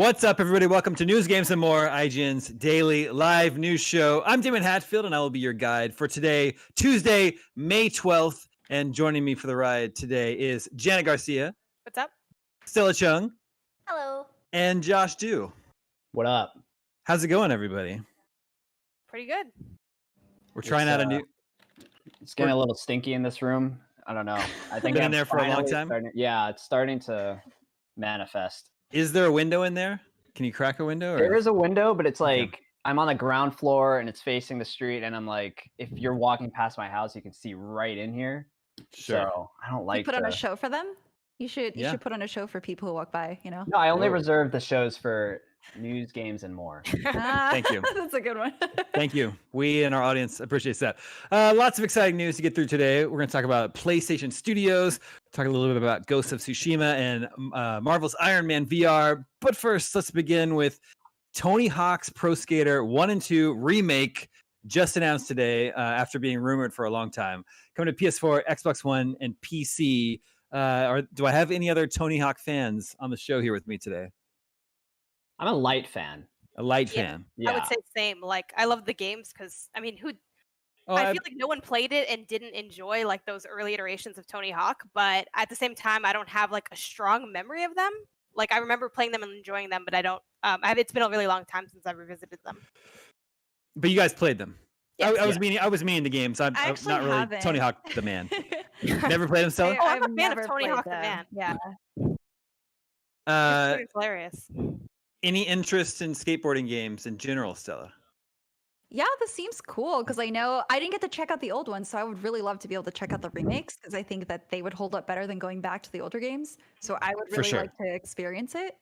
What's up, everybody? Welcome to News, Games, and More, IGN's daily live news show. I'm Damon Hatfield, and I will be your guide for today, Tuesday, May 12th. And joining me for the ride today is Janet Garcia. What's up? Stella Chung. Hello. And Josh Dew. What up? How's it going, everybody? Pretty good. We're trying out a new... It's getting a little stinky in this room. I don't know. I think Been in there for a long time? It's starting to manifest. Is there a window in there? Can you crack a window? Or? There is a window, but it's like I'm on the ground floor and it's facing the street, and I'm like, if you're walking past my house, you can see right in here. Sure. So I don't like. You put on a show for them. You should put on a show for people who walk by. You know. No, I only reserve the shows for News, Games, and More. Thank you. That's a good one. Thaning you. We and our audience appreciate that. Lots of exciting news to get through today. We're going to talk about PlayStation Studios, talk a little bit about Ghost of Tsushima and Marvel's Iron Man VR. But first, let's begin with Tony Hawk's Pro Skater 1 and 2 remake, just announced today after being rumored for a long time. Coming to PS4, Xbox One, and PC. Do I have any other Tony Hawk fans on the show here with me today? I'm a light fan. A light fan. Yeah. I would say same. Like, I love the games because, I mean, I feel like no one played it and didn't enjoy like those early iterations of Tony Hawk. But at the same time, I don't have like a strong memory of them. Like, I remember playing them and enjoying them, but I don't. It's been a really long time since I've revisited them. But you guys played them. Yes. I was meaning the games. I'm not really haven't. Tony Hawk the man. Never played them, Stella? Oh, I'm a fan of Tony Hawk the man. Yeah. It's hilarious. Any interest in skateboarding games in general, Stella? Yeah, this seems cool because I know I didn't get to check out the old ones, so I would really love to be able to check out the remakes because I think that they would hold up better than going back to the older games. So I would really like to experience it.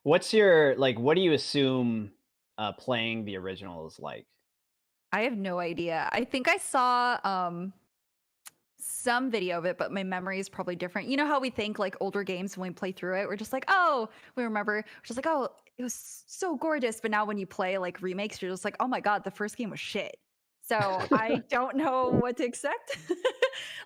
What's your what do you assume playing the original is like? I have no idea. I think I saw some video of it, but my memory is probably different. You know how we think like older games when we play through it, we're just like, oh, we remember, we're just like, oh, it was so gorgeous. But now when you play like remakes, you're just like, oh my God, the first game was shit. So I don't know what to expect.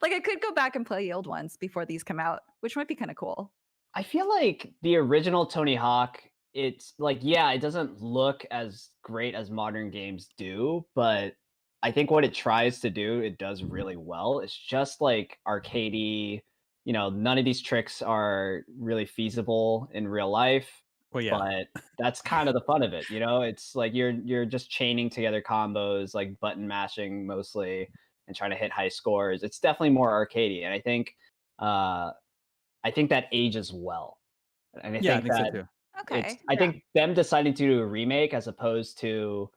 Like I could go back and play the old ones before these come out, which might be kind of cool. I feel like the original Tony Hawk, it's like, yeah, it doesn't look as great as modern games do, but I think what it tries to do, it does really well. It's just like arcadey, none of these tricks are really feasible in real life. Well, yeah. But that's kind of the fun of it, It's like you're just chaining together combos, like button mashing mostly, and trying to hit high scores. It's definitely more arcadey, and I think that ages well. And I think so too. Okay. I think them deciding to do a remake as opposed to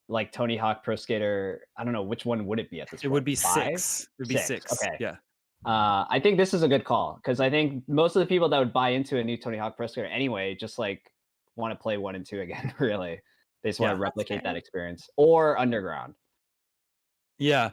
like Tony Hawk Pro Skater, I don't know which one would it be at this point. It would be 5? 6. It would be 6. Okay. Yeah. I think this is a good call because I think most of the people that would buy into a new Tony Hawk Pro Skater anyway just like want to play 1 and 2 again. Really, they just want to replicate that experience or Underground. Yeah.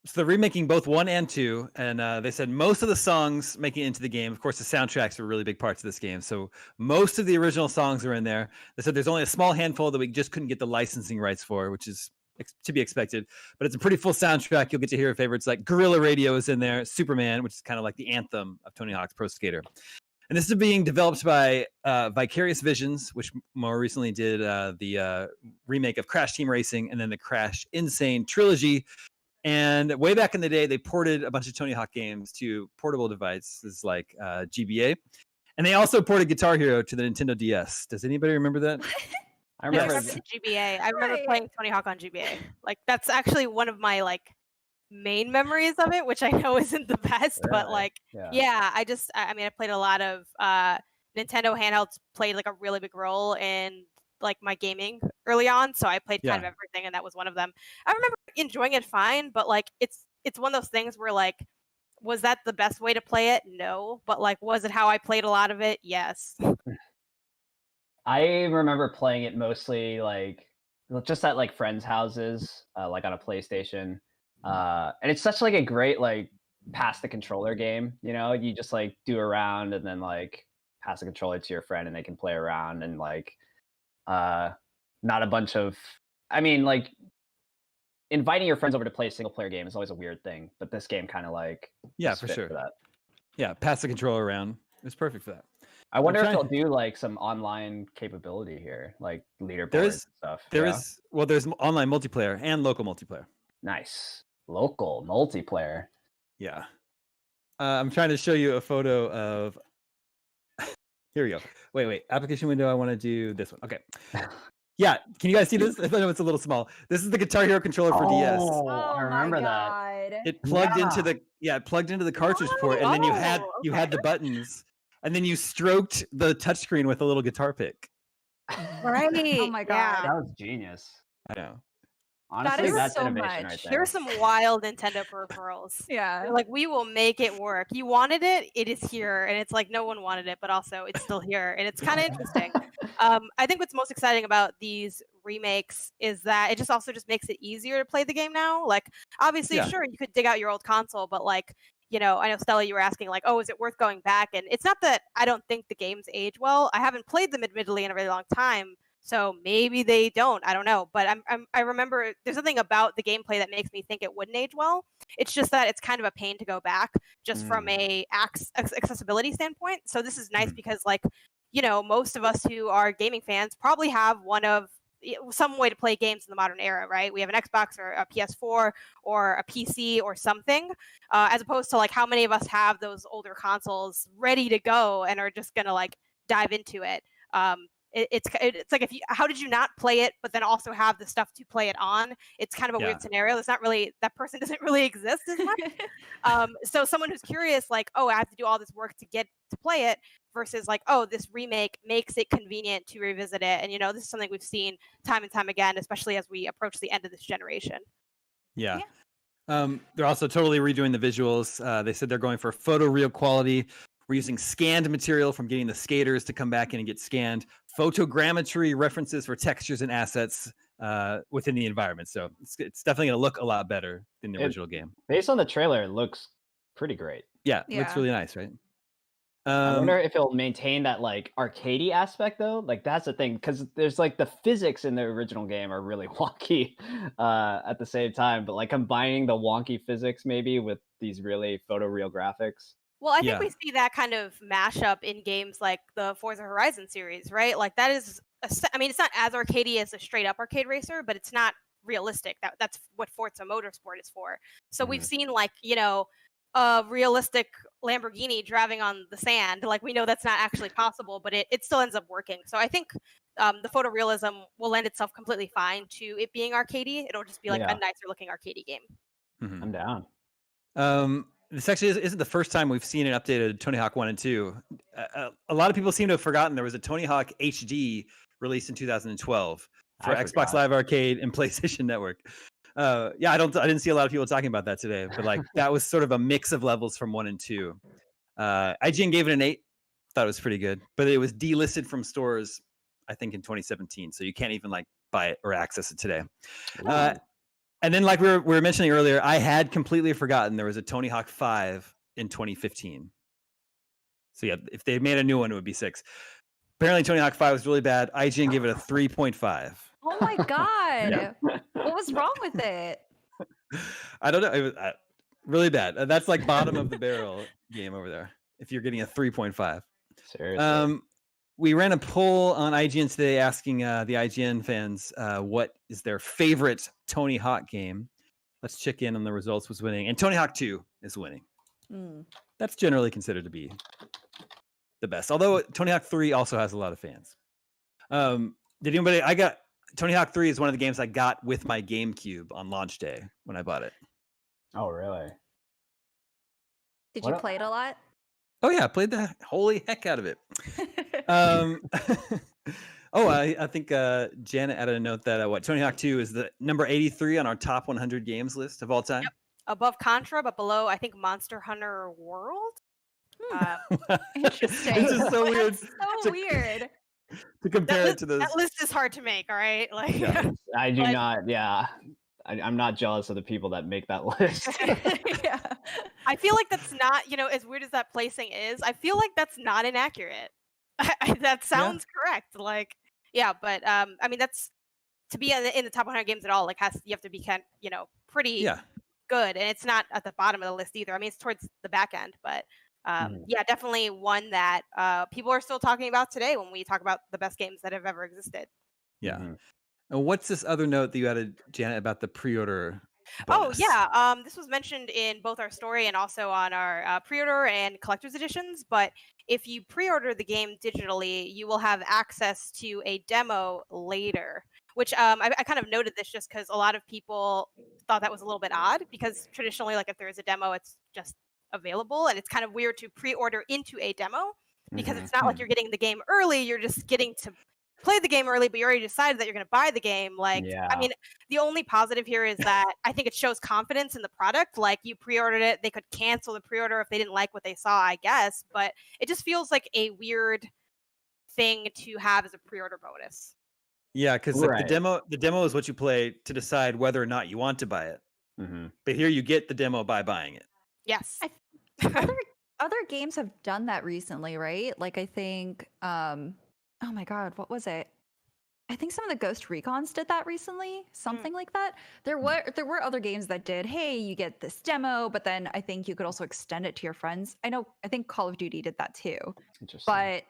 So they're remaking both 1 and 2, and they said most of the songs making it into the game. Of course, the soundtracks are really big parts of this game, so most of the original songs are in there. They said there's only a small handful that we just couldn't get the licensing rights for, which is to be expected. But it's a pretty full soundtrack. You'll get to hear favorites like Guerrilla Radio is in there, Superman, which is kind of like the anthem of Tony Hawk's Pro Skater. And this is being developed by Vicarious Visions, which more recently did the remake of Crash Team Racing and then the Crash Insane trilogy. And way back in the day, they ported a bunch of Tony Hawk games to portable devices like GBA. And they also ported Guitar Hero to the Nintendo DS. Does anybody remember that? I remember GBA. I remember playing Tony Hawk on GBA. Like, that's actually one of my like main memories of it, which I know isn't the best, but like, I played a lot of Nintendo handhelds, played like a really big role in like my gaming early on, so I played kind of everything, and that was one of them. I remember enjoying it fine, but like it's one of those things where like, was that the best way to play it? No, but like, was it how I played a lot of it? Yes. I remember playing it mostly like just at like friends' houses, like on a PlayStation, and it's such like a great like pass the controller game. You just like do a round and then like pass the controller to your friend, and they can play around and like. Not a bunch of, like inviting your friends over to play a single player game is always a weird thing, but this game kind of like for sure. that. Yeah, pass the controller around. It's perfect for that. I wonder if they'll do like some online capability here, like leaderboards and stuff. There's online multiplayer and local multiplayer. Nice. Local multiplayer. Yeah. I'm trying to show you a photo of. Here we go. Wait. Application window. I want to do this one. Okay. Yeah. Can you guys see this? I know it's a little small. This is the Guitar Hero controller for DS. Oh, I remember that. It plugged into the cartridge port, and then you had the buttons, and then you stroked the touchscreen with a little guitar pick. Right. Oh my god. That was genius. I know. Honestly, that's so innovation much. right there. There's some wild Nintendo peripherals. Yeah. They're like, we will make it work. You wanted it, it is here. And it's like no one wanted it, but also it's still here. And it's kind of interesting. I think what's most exciting about these remakes is that it also makes it easier to play the game now. Like, obviously, sure, you could dig out your old console, but like, I know Stella, you were asking like, oh, is it worth going back? And it's not that I don't think the games age well. I haven't played them admittedly in a really long time. So maybe they don't. I don't know. But I remember there's something about the gameplay that makes me think it wouldn't age well. It's just that it's kind of a pain to go back just from a accessibility standpoint. So this is nice because, like, most of us who are gaming fans probably have some way to play games in the modern era, right? We have an Xbox or a PS4 or a PC or something, as opposed to like how many of us have those older consoles ready to go and are just gonna like dive into it. It's like how did you not play it, but then also have the stuff to play it on? It's kind of a weird scenario. It's not really, that person doesn't really exist as much. So someone who's curious, like, oh, I have to do all this work to get to play it, versus like, oh, this remake makes it convenient to revisit it. And this is something we've seen time and time again, especially as we approach the end of this generation. Yeah. They're also totally redoing the visuals. They said they're going for photoreal quality. We're using scanned material from getting the skaters to come back in and get scanned. Photogrammetry references for textures and assets within the environment. So it's definitely going to look a lot better than the original game. Based on the trailer, it looks pretty great. Yeah, it looks really nice, right? I wonder if it'll maintain that like arcadey aspect though. Like that's the thing, because there's like the physics in the original game are really wonky at the same time, but like combining the wonky physics maybe with these really photoreal graphics. Well, I think we see that kind of mashup in games like the Forza Horizon series, right? Like that is, it's not as arcadey as a straight up arcade racer, but it's not realistic. That's what Forza Motorsport is for. So we've seen like, a realistic Lamborghini driving on the sand. Like we know that's not actually possible, but it still ends up working. So I think the photorealism will lend itself completely fine to it being arcadey. It'll just be like a nicer looking arcadey game. Mm-hmm. I'm down. This actually isn't the first time we've seen an updated Tony Hawk 1 and 2. A lot of people seem to have forgotten there was a Tony Hawk HD released in 2012 for Xbox Live Arcade and PlayStation Network. I didn't see a lot of people talking about that today, but like that was sort of a mix of levels from 1 and 2. IGN gave it an 8. Thought it was pretty good, but it was delisted from stores, I think, in 2017, so you can't even like buy it or access it today. And then, like we were mentioning earlier, I had completely forgotten there was a Tony Hawk 5 in 2015. So yeah, if they made a new one, it would be 6. Apparently, Tony Hawk 5 was really bad. IGN gave it a 3.5. Oh my god! What was wrong with it? I don't know. It was really bad. That's like bottom of the barrel game over there. If you're getting a 3.5. Seriously. We ran a poll on IGN today asking the IGN fans what is their favorite Tony Hawk game. Let's check in on the results. Was winning, and Tony Hawk 2 is winning. That's generally considered to be the best. Although Tony Hawk 3 also has a lot of fans. Did anybody? I got Tony Hawk 3 is one of the games I got with my GameCube on launch day when I bought it. Oh, really? Did you play it a lot? Oh yeah, I played the holy heck out of it. I think Janet added a note that Tony Hawk 2 is the number 83 on our top 100 games list of all time. Yep. Above Contra, but below, I think, Monster Hunter World. Interesting. This is so weird. So weird. To compare it to those. That list is hard to make, all right? Like, I do not, I'm not jealous of the people that make that list. I feel like that's not, as weird as that placing is, I feel like that's not inaccurate. That sounds correct. Like, but that's to be in the top 100 games at all. Like, you have to be pretty good, and it's not at the bottom of the list either. I mean, it's towards the back end, but Yeah, definitely one that people are still talking about today when we talk about the best games that have ever existed. Yeah. And what's this other note that you added, Janet, about the pre-order bonus? Oh yeah, this was mentioned in both our story and also on our pre-order and collector's editions. But if you pre-order the game digitally, you will have access to a demo later. Which I kind of noted this just because a lot of people thought that was a little bit odd, because traditionally, like if there is a demo, it's just available, and it's kind of weird to pre-order into a demo because it's not like you're getting the game early. You're just getting to play the game early, but you already decided that you're going to buy the game. Like, I mean, the only positive here is that I think it shows confidence in the product. Like, you pre-ordered it, they could cancel the pre-order if they didn't like what they saw, I guess. But it just feels like a weird thing to have as a pre-order bonus. Yeah, because like the demo is what you play to decide whether or not you want to buy it. But here you get the demo by buying it. Yes. Other games have done that recently, right? Like I think, oh my God, what was it? I think some of the Ghost Recons did that recently, something like that. There were other games that did, hey, you get this demo, but then I think you could also extend it to your friends. I think Call of Duty did that too. Interesting. But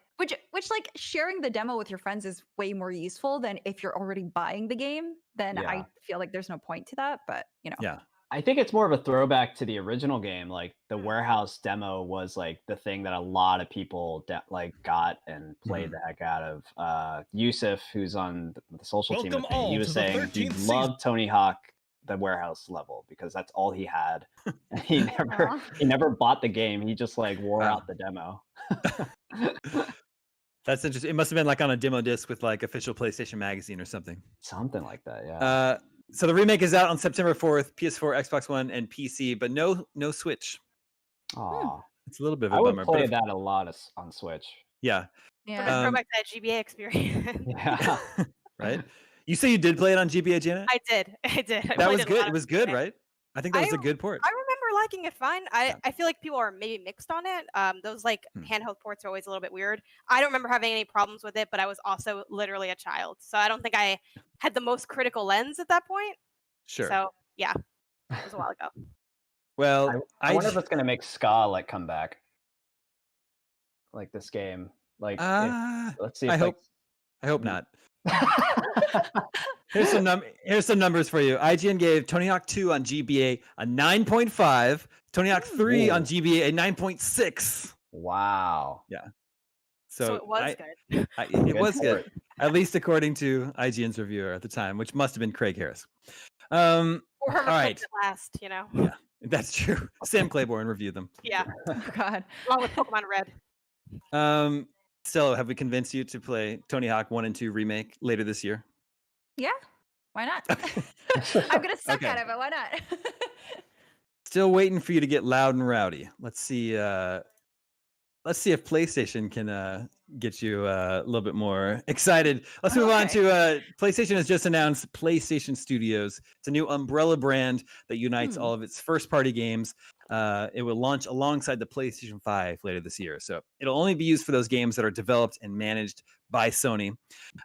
which like sharing the demo with your friends is way more useful than if you're already buying the game. Then I feel like there's no point to that. But you know. Yeah. I think it's more of a throwback to the original game. Like the warehouse demo was like the thing that a lot of people like got and played the heck out of. Yusuf, who's on the social team with me, he was saying he loved Tony Hawk, the warehouse level, because that's all he had. And he never bought the game. He just like wore out the demo. That's interesting. It must have been like on a demo disc with like official PlayStation magazine or something. Something like that, yeah. So the remake is out on September 4th, PS4, Xbox One, and PC, but no Switch. Aw. It's a little bit of a I bummer. would play that a lot on Switch. Yeah. Yeah. Throwback to that GBA experience. Yeah. Right? You say you did play it on GBA, Janet? I did. That was good. It was good, right? I think that was a good port. I remember liking it fine. I feel like people are maybe mixed on it. Those like handheld ports are always a little bit weird. I don't remember having any problems with it, but I was also literally a child. So I don't think I had the most critical lens at that point. Sure. So yeah, it was a while ago. Well, I wonder if it's going to make ska like come back. Like this game. Like let's see if I hope not. Here's some numbers for you. IGN gave Tony Hawk 2 on GBA a 9.5, Tony Hawk 3 on GBA a 9.6. Wow. Yeah. So it was good. It was good, at least according to IGN's reviewer at the time, which must have been Craig Harris. Or whoever all right. it last, you know. Yeah, that's true. Sam Claiborne reviewed them. Yeah. Oh God. Along with Pokemon Red. Stella, have we convinced you to play Tony Hawk 1 and 2 remake later this year? Yeah, why not? I'm gonna suck at it, but why not? Still waiting for you to get loud and rowdy. Let's see if PlayStation can get you a little bit more excited. Let's move on to PlayStation has just announced PlayStation Studios. It's a new umbrella brand that unites all of its first-party games. It will launch alongside the PlayStation 5 later this year. So it'll only be used for those games that are developed and managed by Sony.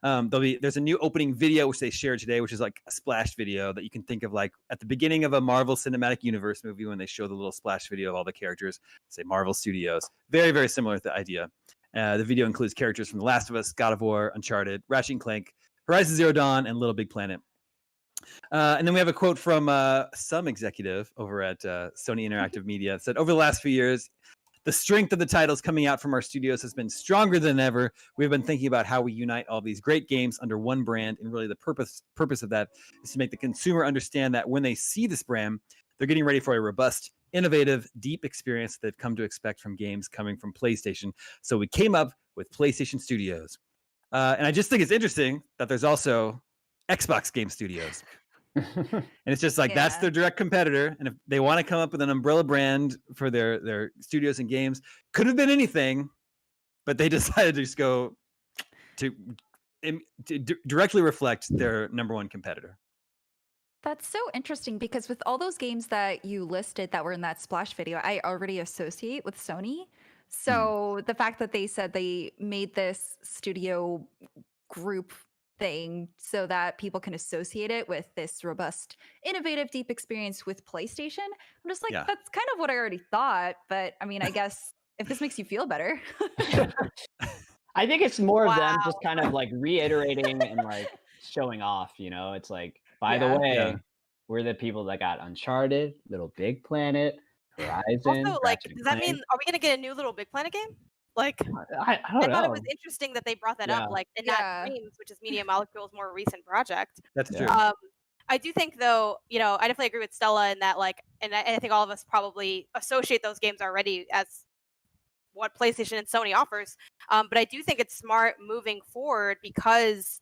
There's a new opening video which they shared today, which is like a splash video that you can think of like at the beginning of a Marvel Cinematic Universe movie when they show the little splash video of all the characters, say Marvel Studios. Very, very similar to the idea. The video includes characters from The Last of Us, God of War, Uncharted, Ratchet & Clank, Horizon Zero Dawn, and Little Big Planet. And then we have a quote from some executive over at Sony Interactive Media that said, over the last few years, the strength of the titles coming out from our studios has been stronger than ever. We've been thinking about how we unite all these great games under one brand. And really the purpose of that is to make the consumer understand that when they see this brand, they're getting ready for a robust, innovative, deep experience that they've come to expect from games coming from PlayStation. So we came up with PlayStation Studios. And I just think it's interesting that there's also Xbox Game Studios. And it's just like that's their direct competitor, and if they want to come up with an umbrella brand for their studios and games, could have been anything, but they decided to just go to directly reflect their number one competitor. That's so interesting because with all those games that you listed that were in that splash video, I already associate with Sony. So the fact that they said they made this studio group thing so that people can associate it with this robust, innovative, deep experience with PlayStation, I'm just like, that's kind of what I already thought. But I mean, I guess if this makes you feel better. I think it's more of them Wow. just kind of like reiterating and like showing off, you know? It's like, by the way, we're the people that got Uncharted, Little Big Planet, Horizon, Also, like, Ratchet and does that Clank. mean are we gonna get a new Little Big Planet game? Like, I I don't thought it was know. interesting that they brought that Yeah. up, like, and not Dreams, which is Media Molecule's more recent project. That's true. I do think, though, you know, I definitely agree with Stella in that, like, and I think all of us probably associate those games already as what PlayStation and Sony offers. But I do think it's smart moving forward because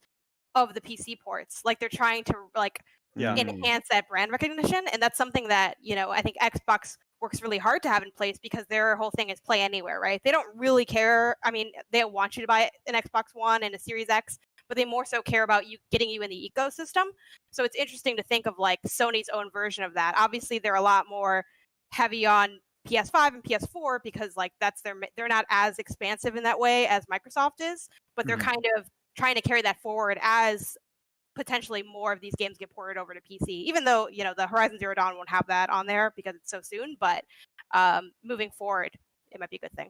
of the PC ports. Like, they're trying to like enhance that brand recognition, and that's something that, you know, I think Xbox works really hard to have in place because their whole thing is play anywhere, right? They don't really care. I mean, they want you to buy an Xbox One and a Series X, but they more so care about getting you in the ecosystem. So it's interesting to think of like Sony's own version of that. Obviously, they're a lot more heavy on PS5 and PS4 because like they're not as expansive in that way as Microsoft is, but they're kind of trying to carry that forward as potentially more of these games get ported over to PC, even though, you know, the Horizon Zero Dawn won't have that on there because it's so soon, but moving forward, it might be a good thing.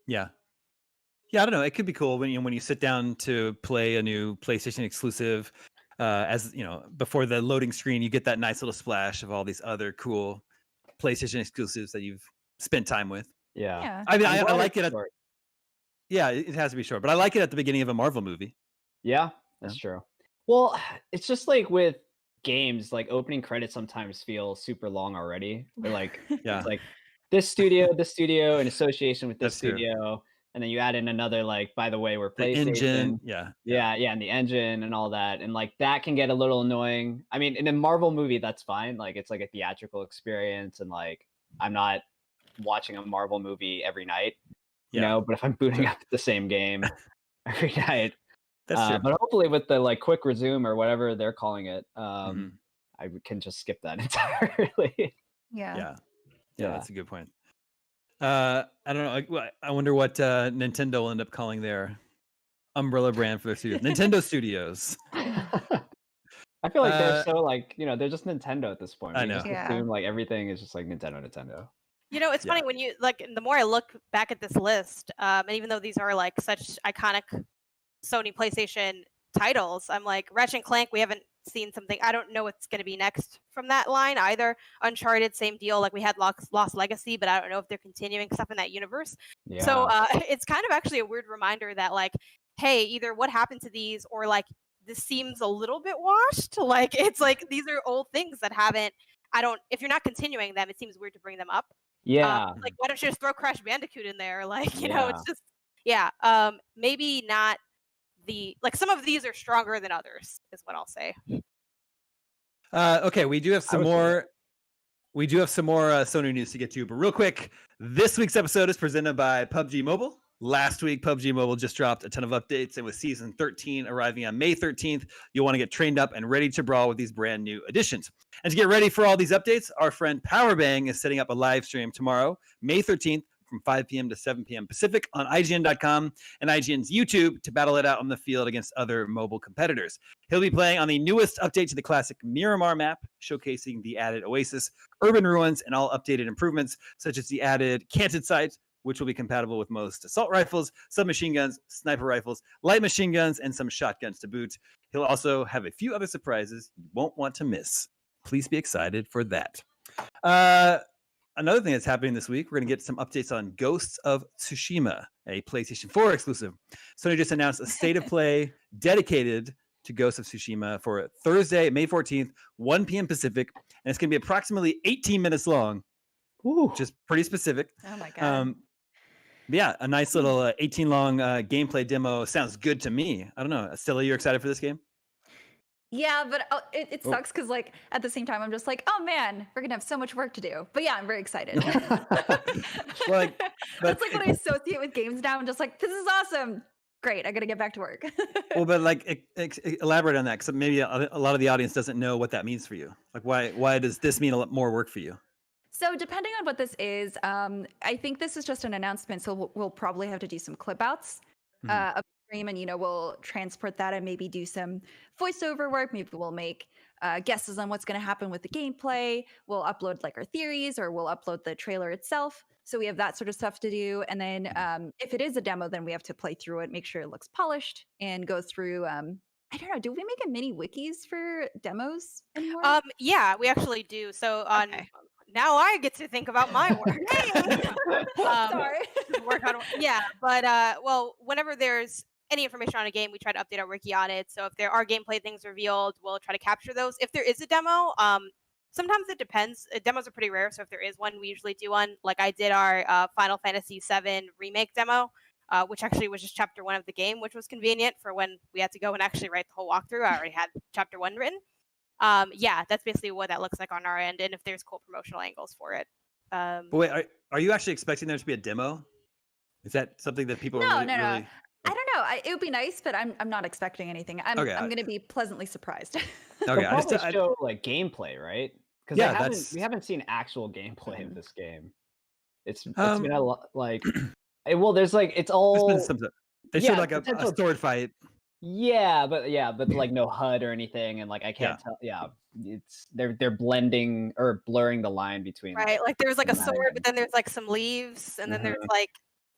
Yeah, I don't know. It could be cool when you sit down to play a new PlayStation exclusive, as you know, before the loading screen, you get that nice little splash of all these other cool PlayStation exclusives that you've spent time with. Yeah. I mean, I like it. It has to be short, but I like it at the beginning of a Marvel movie. Yeah, that's true. Well, it's just like with games, like opening credits sometimes feel super long already. Or like, it's like this studio, in association with this studio. And then you add in another, like, by the way, we're PlayStation. The engine, and the engine and all that. And like that can get a little annoying. I mean, in a Marvel movie, that's fine. Like it's like a theatrical experience, and like I'm not watching a Marvel movie every night, you know, but if I'm booting up the same game every night. That's true. But hopefully with the like quick resume or whatever they're calling it, I can just skip that entirely. Yeah, that's a good point. I don't know. I wonder what Nintendo will end up calling their umbrella brand for their studios. Nintendo Studios. I feel like they're so like, you know, they're just Nintendo at this point. I know. Just assume like everything is just like Nintendo. You know, it's funny when you like the more I look back at this list, and even though these are like such iconic Sony PlayStation titles, I'm like Ratchet and Clank, we haven't seen something. I don't know what's going to be next from that line either. Uncharted, same deal. Like we had Lost Legacy, but I don't know if they're continuing stuff in that universe. So it's kind of actually a weird reminder that like, hey, either what happened to these or like this seems a little bit washed. Like it's like these are old things that haven't. If you're not continuing them, it seems weird to bring them up. Like why don't you just throw Crash Bandicoot in there? Like, you know, it's just maybe not like some of these are stronger than others is what I'll say. Okay, we do have some more Sony news to get to, but real quick, this week's episode is presented by PUBG Mobile. Last week, PUBG Mobile just dropped a ton of updates, and with Season 13 arriving on May 13th, you'll want to get trained up and ready to brawl with these brand new additions. And to get ready for all these updates, our friend Powerbang is setting up a live stream tomorrow, May 13th, from 5 p.m. to 7 p.m. Pacific on IGN.com and IGN's YouTube to battle it out on the field against other mobile competitors. He'll be playing on the newest update to the classic Miramar map, showcasing the added Oasis, urban ruins, and all updated improvements, such as the added canted sight, which will be compatible with most assault rifles, submachine guns, sniper rifles, light machine guns, and some shotguns to boot. He'll also have a few other surprises you won't want to miss. Please be excited for that. Another thing that's happening this week, we're going to get some updates on Ghosts of Tsushima, a PlayStation 4 exclusive. Sony just announced a state of play dedicated to Ghosts of Tsushima for Thursday, May 14th, 1 p.m. Pacific, and it's going to be approximately 18 minutes long, which is pretty specific. Oh my God. Yeah, a nice little 18-long gameplay demo sounds good to me. I don't know. Stella, you're excited for this game? Yeah, but it sucks because, like, at the same time, I'm just like, oh man, we're gonna have so much work to do. But yeah, I'm very excited. That's like what I associate with games now. I'm just like, this is awesome. Great, I gotta get back to work. Well, but like, elaborate on that, because maybe a lot of the audience doesn't know what that means for you. Like, why does this mean a lot more work for you? So depending on what this is, I think this is just an announcement. So we'll probably have to do some clip outs of stream, and we'll transport that and maybe do some voiceover work. Maybe we'll make guesses on what's going to happen with the gameplay. We'll upload like our theories, or we'll upload the trailer itself. So we have that sort of stuff to do. And then if it is a demo, then we have to play through it, make sure it looks polished, and go through. I don't know. Do we make a mini wikis for demos anymore? Yeah, we actually do. So now I get to think about my work. Sorry. Work on but well, whenever there's any information on a game, we try to update our wiki on it. So if there are gameplay things revealed, we'll try to capture those. If there is a demo, sometimes it depends. Demos are pretty rare, so if there is one, we usually do one. Like I did our Final Fantasy VII remake demo, which actually was just chapter 1 of the game, which was convenient for when we had to go and actually write the whole walkthrough. I already had chapter 1 written. Yeah, that's basically what that looks like on our end, and if there's cool promotional angles for it. But wait, are you actually expecting there to be a demo? Is that something that people No. really... I don't know. It would be nice, but I'm not expecting anything. I'm going to be pleasantly surprised. Okay, I just show like gameplay, right? Because we haven't seen actual gameplay of this game. It's been a lot like well, there's like it's all they showed like a sword fight. Yeah, but like no HUD or anything, and like I can't tell. Yeah, it's they're blending or blurring the line between. Right, like there's like a sword, but then there's like some leaves, and then there's like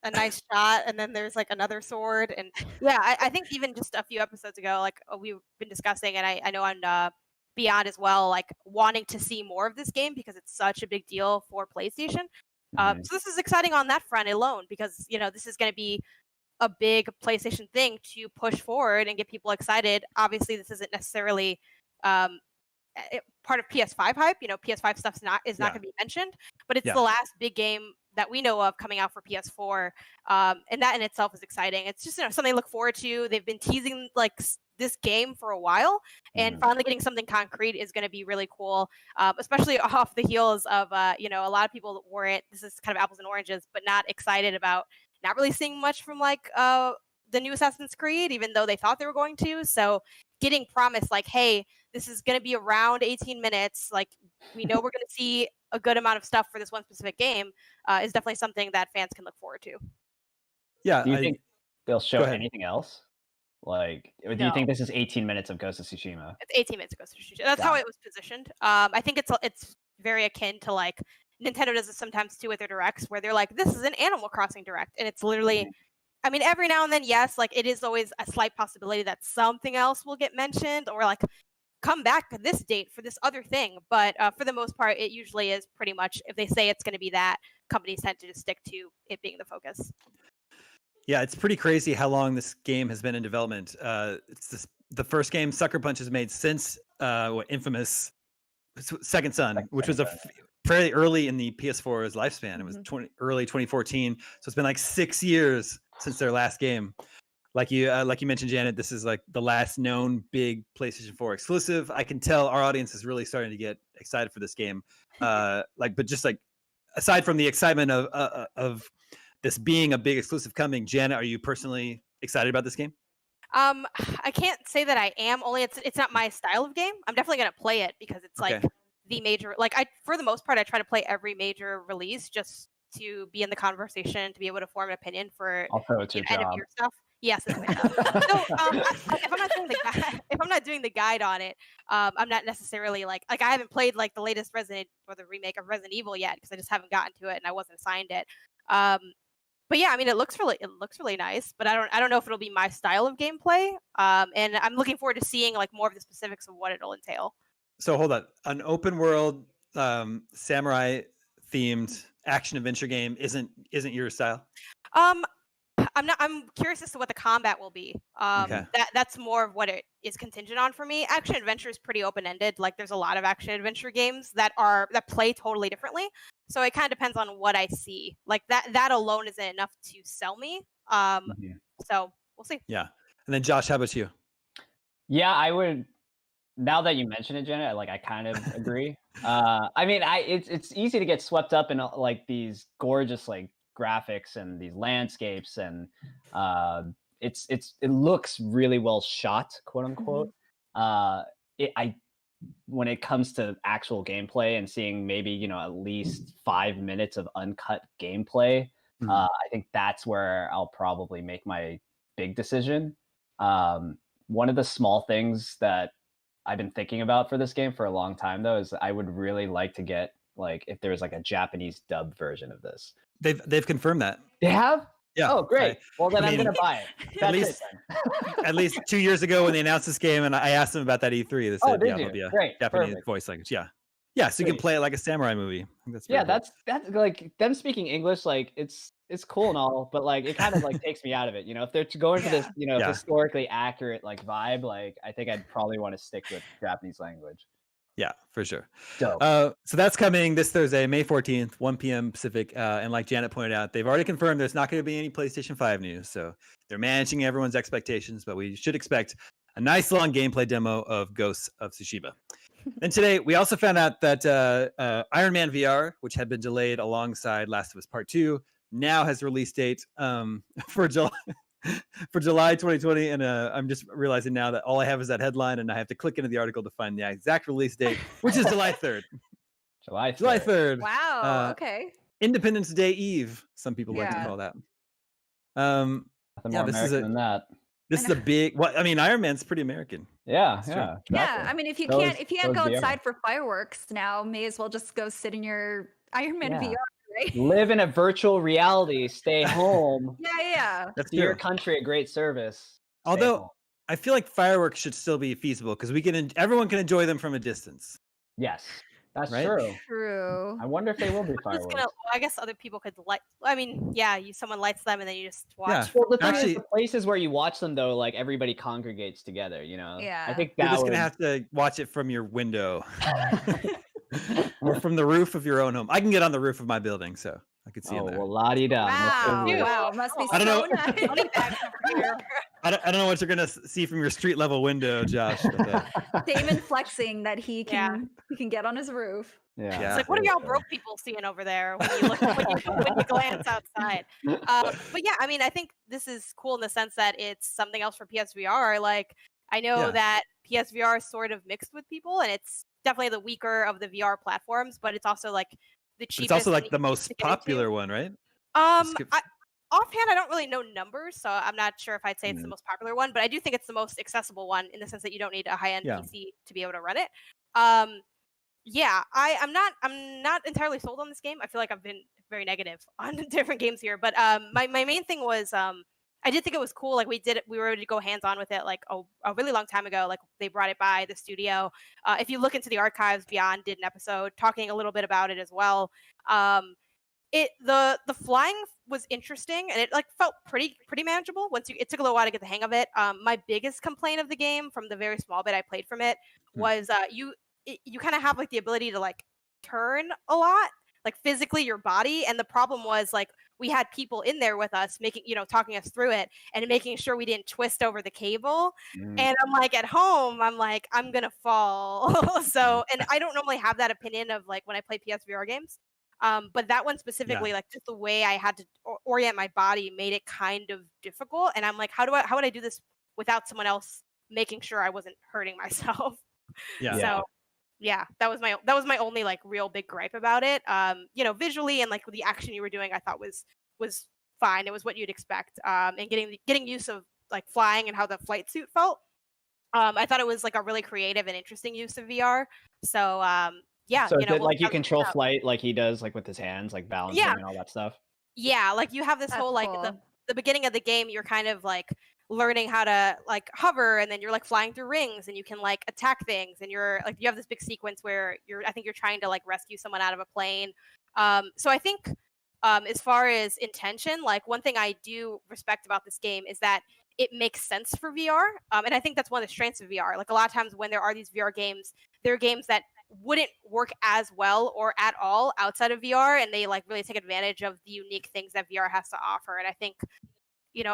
a nice shot, and then there's like another sword, and I think even just a few episodes ago, like we've been discussing, and I know on Beyond as well, like wanting to see more of this game because it's such a big deal for PlayStation. So this is exciting on that front alone, because this is going to be a big PlayStation thing to push forward and get people excited. Obviously, this isn't necessarily part of PS5 hype. PS5 stuff's not going to be mentioned, but it's the last big game that we know of coming out for PS4, and that in itself is exciting. It's just something to look forward to. They've been teasing like this game for a while, and finally getting something concrete is going to be really cool, especially off the heels of a lot of people that weren't. This is kind of apples and oranges, but not excited about not really seeing much from like the new Assassin's Creed, even though they thought they were going to. So getting promised like, hey, this is going to be around 18 minutes. Like we know we're going to see a good amount of stuff for this one specific game is definitely something that fans can look forward to. Yeah. Do you think they'll show anything else? Like, or do you think this is 18 minutes of Ghost of Tsushima? It's 18 minutes of Ghost of Tsushima. That's how it was positioned. I think it's very akin to like Nintendo does it sometimes too with their directs, where they're like, this is an Animal Crossing direct, and it's literally, I mean, every now and then, yes, like it is always a slight possibility that something else will get mentioned, or like come back to this date for this other thing. But for the most part, it usually is pretty much, if they say it's going to be that, companies tend to just stick to it being the focus. Yeah, it's pretty crazy how long this game has been in development. It's the first game Sucker Punch has made since infamous Second Son, which was fairly early in the PS4's lifespan. It was early 2014, so it's been like 6 years since their last game. Like you mentioned, Janet, this is like the last known big PlayStation 4 exclusive. I can tell our audience is really starting to get excited for this game. But just like aside from the excitement of this being a big exclusive coming, Janet, are you personally excited about this game? I can't say that I am. Only it's not my style of game. I'm definitely gonna play it because it's like the major. Like for the most part, I try to play every major release just to be in the conversation, to be able to form an opinion for end of year stuff. Yes, it's my job. So if I'm not doing the guide on it, I'm not necessarily like I haven't played like the latest Resident or the remake of Resident Evil yet because I just haven't gotten to it and I wasn't assigned it. But yeah, I mean, it looks really nice, but I don't know if it'll be my style of gameplay. And I'm looking forward to seeing like more of the specifics of what it'll entail. So hold on, an open world samurai themed action adventure game isn't your style? I'm curious as to what the combat will be. That's more of what it is contingent on for me. Action adventure is pretty open ended. Like there's a lot of action adventure games that play totally differently. So it kind of depends on what I see. Like that alone isn't enough to sell me. So we'll see. Yeah. And then Josh, how about you? Yeah, I would. Now that you mention it, Janet, I kind of agree. I mean, it's easy to get swept up in like these gorgeous like graphics and these landscapes, and it looks really well shot, quote unquote. When it comes to actual gameplay and seeing maybe at least 5 minutes of uncut gameplay, I think that's where I'll probably make my big decision. One of the small things that I've been thinking about for this game for a long time, though, is I would really like to get like if there was like a Japanese dub version of this. They've confirmed that. They have? Yeah. Oh, great. Well, then I'm mean, gonna buy it. At least 2 years ago when they announced this game, and I asked them about that E3, they said, did there'll be you? a Great. Japanese Perfect. voice language. Yeah, so you can play it like a samurai movie. I think that's Yeah, cool. that's like them speaking English. Like it's cool and all, but like it kind of like takes me out of it. You know, if they're going for this, you know, historically accurate like vibe, like I think I'd probably want to stick with Japanese language. Yeah, for sure. Dope. So that's coming this Thursday, May 14th, 1 p.m. Pacific. And like Janet pointed out, they've already confirmed there's not going to be any PlayStation 5 news. So they're managing everyone's expectations, but we should expect a nice long gameplay demo of Ghosts of Tsushima. And today, we also found out that Iron Man VR, which had been delayed alongside Last of Us Part 2, now has a release date for July. For July 2020, and I'm just realizing now that all I have is that headline, and I have to click into the article to find the exact release date, which is July 3rd. July 3rd. Wow. Okay. Independence Day Eve, some people like to call that. Nothing more American than that. This is a big. Well, I mean, Iron Man's pretty American. Yeah. I mean, if you can't go outside for fireworks now, may as well just go sit in your Iron Man VR. Right? Live in a virtual reality. Stay home. Yeah. That's do your country a great service. Although I feel like fireworks should still be feasible because everyone can enjoy them from a distance. Yes, that's right? True. I wonder if they will be fireworks. I guess other people could light. I mean, someone lights them and then you just watch. Yeah. Well, the thing is, the places where you watch them though, like everybody congregates together. You know. Yeah. I think you're just gonna have to watch it from your window. Or from the roof of your own home. I can get on the roof of my building, so I could see it there. Well, la-di-da. Wow, must be I don't know. nice. I don't know what you're gonna see from your street level window, Josh. But, Damon flexing that he can get on his roof. Yeah. It's like, what are y'all broke people seeing over there when you look when you glance outside? But yeah, I mean, I think this is cool in the sense that it's something else for PSVR. Like, I know that PSVR is sort of mixed with people, and it's definitely the weaker of the VR platforms, but it's also like the cheapest. It's also like the most popular one, right? Offhand, I don't really know numbers, so I'm not sure if I'd say it's the most popular one, but I do think it's the most accessible one in the sense that you don't need a high-end PC to be able to run it. I'm not entirely sold on this game. I feel like I've been very negative on different games here, but my main thing was I did think it was cool. Like we were able to go hands-on with it like a really long time ago. Like they brought it by the studio. If you look into the archives, Beyond did an episode talking a little bit about it as well. The flying was interesting and it like felt pretty manageable it took a little while to get the hang of it. My biggest complaint of the game from the very small bit I played from it was you kind of have like the ability to like turn a lot, like physically your body, and the problem was like we had people in there with us talking us through it and making sure we didn't twist over the cable. And I'm like, at home, I'm like, I'm gonna fall. So, and I don't normally have that opinion of like when I play PSVR games. But that one specifically, like just the way I had to orient my body made it kind of difficult. And I'm like, how would I do this without someone else making sure I wasn't hurting myself? Yeah. So yeah, that was my only like real big gripe about it. Visually and like the action you were doing, I thought was fine. It was what you'd expect. And getting use of like flying and how the flight suit felt. I thought it was like a really creative and interesting use of VR. So so like you control flight like he does like with his hands, like balancing and all that stuff. Yeah, like you have this whole like the beginning of the game, you're kind of like learning how to like hover, and then you're like flying through rings and you can like attack things, and you're like you have this big sequence where I think you're trying to like rescue someone out of a plane. So I think as far as intention, like one thing I do respect about this game is that it makes sense for VR. And I think that's one of the strengths of VR. Like a lot of times when there are these VR games, there are games that wouldn't work as well or at all outside of VR, and they like really take advantage of the unique things that VR has to offer. And I think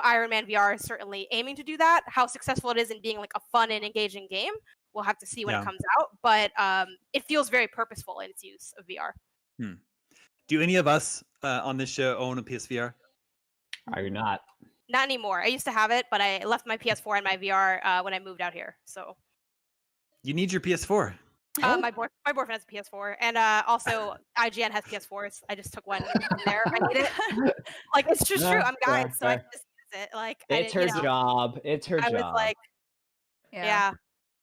Iron Man VR is certainly aiming to do that. How successful it is in being like a fun and engaging game, we'll have to see when it comes out, but it feels very purposeful in its use of VR. Do any of us on this show own a PSVR? I do not. Not anymore. I used to have it, but I left my PS4 and my VR when I moved out here. So you need your PS4. My boyfriend has a PS4, and also IGN has PS4s. I just took one from there. I need it. Like it's just true. I'm guys, so I just use it. Like it's her job. It's her job. I was like, yeah.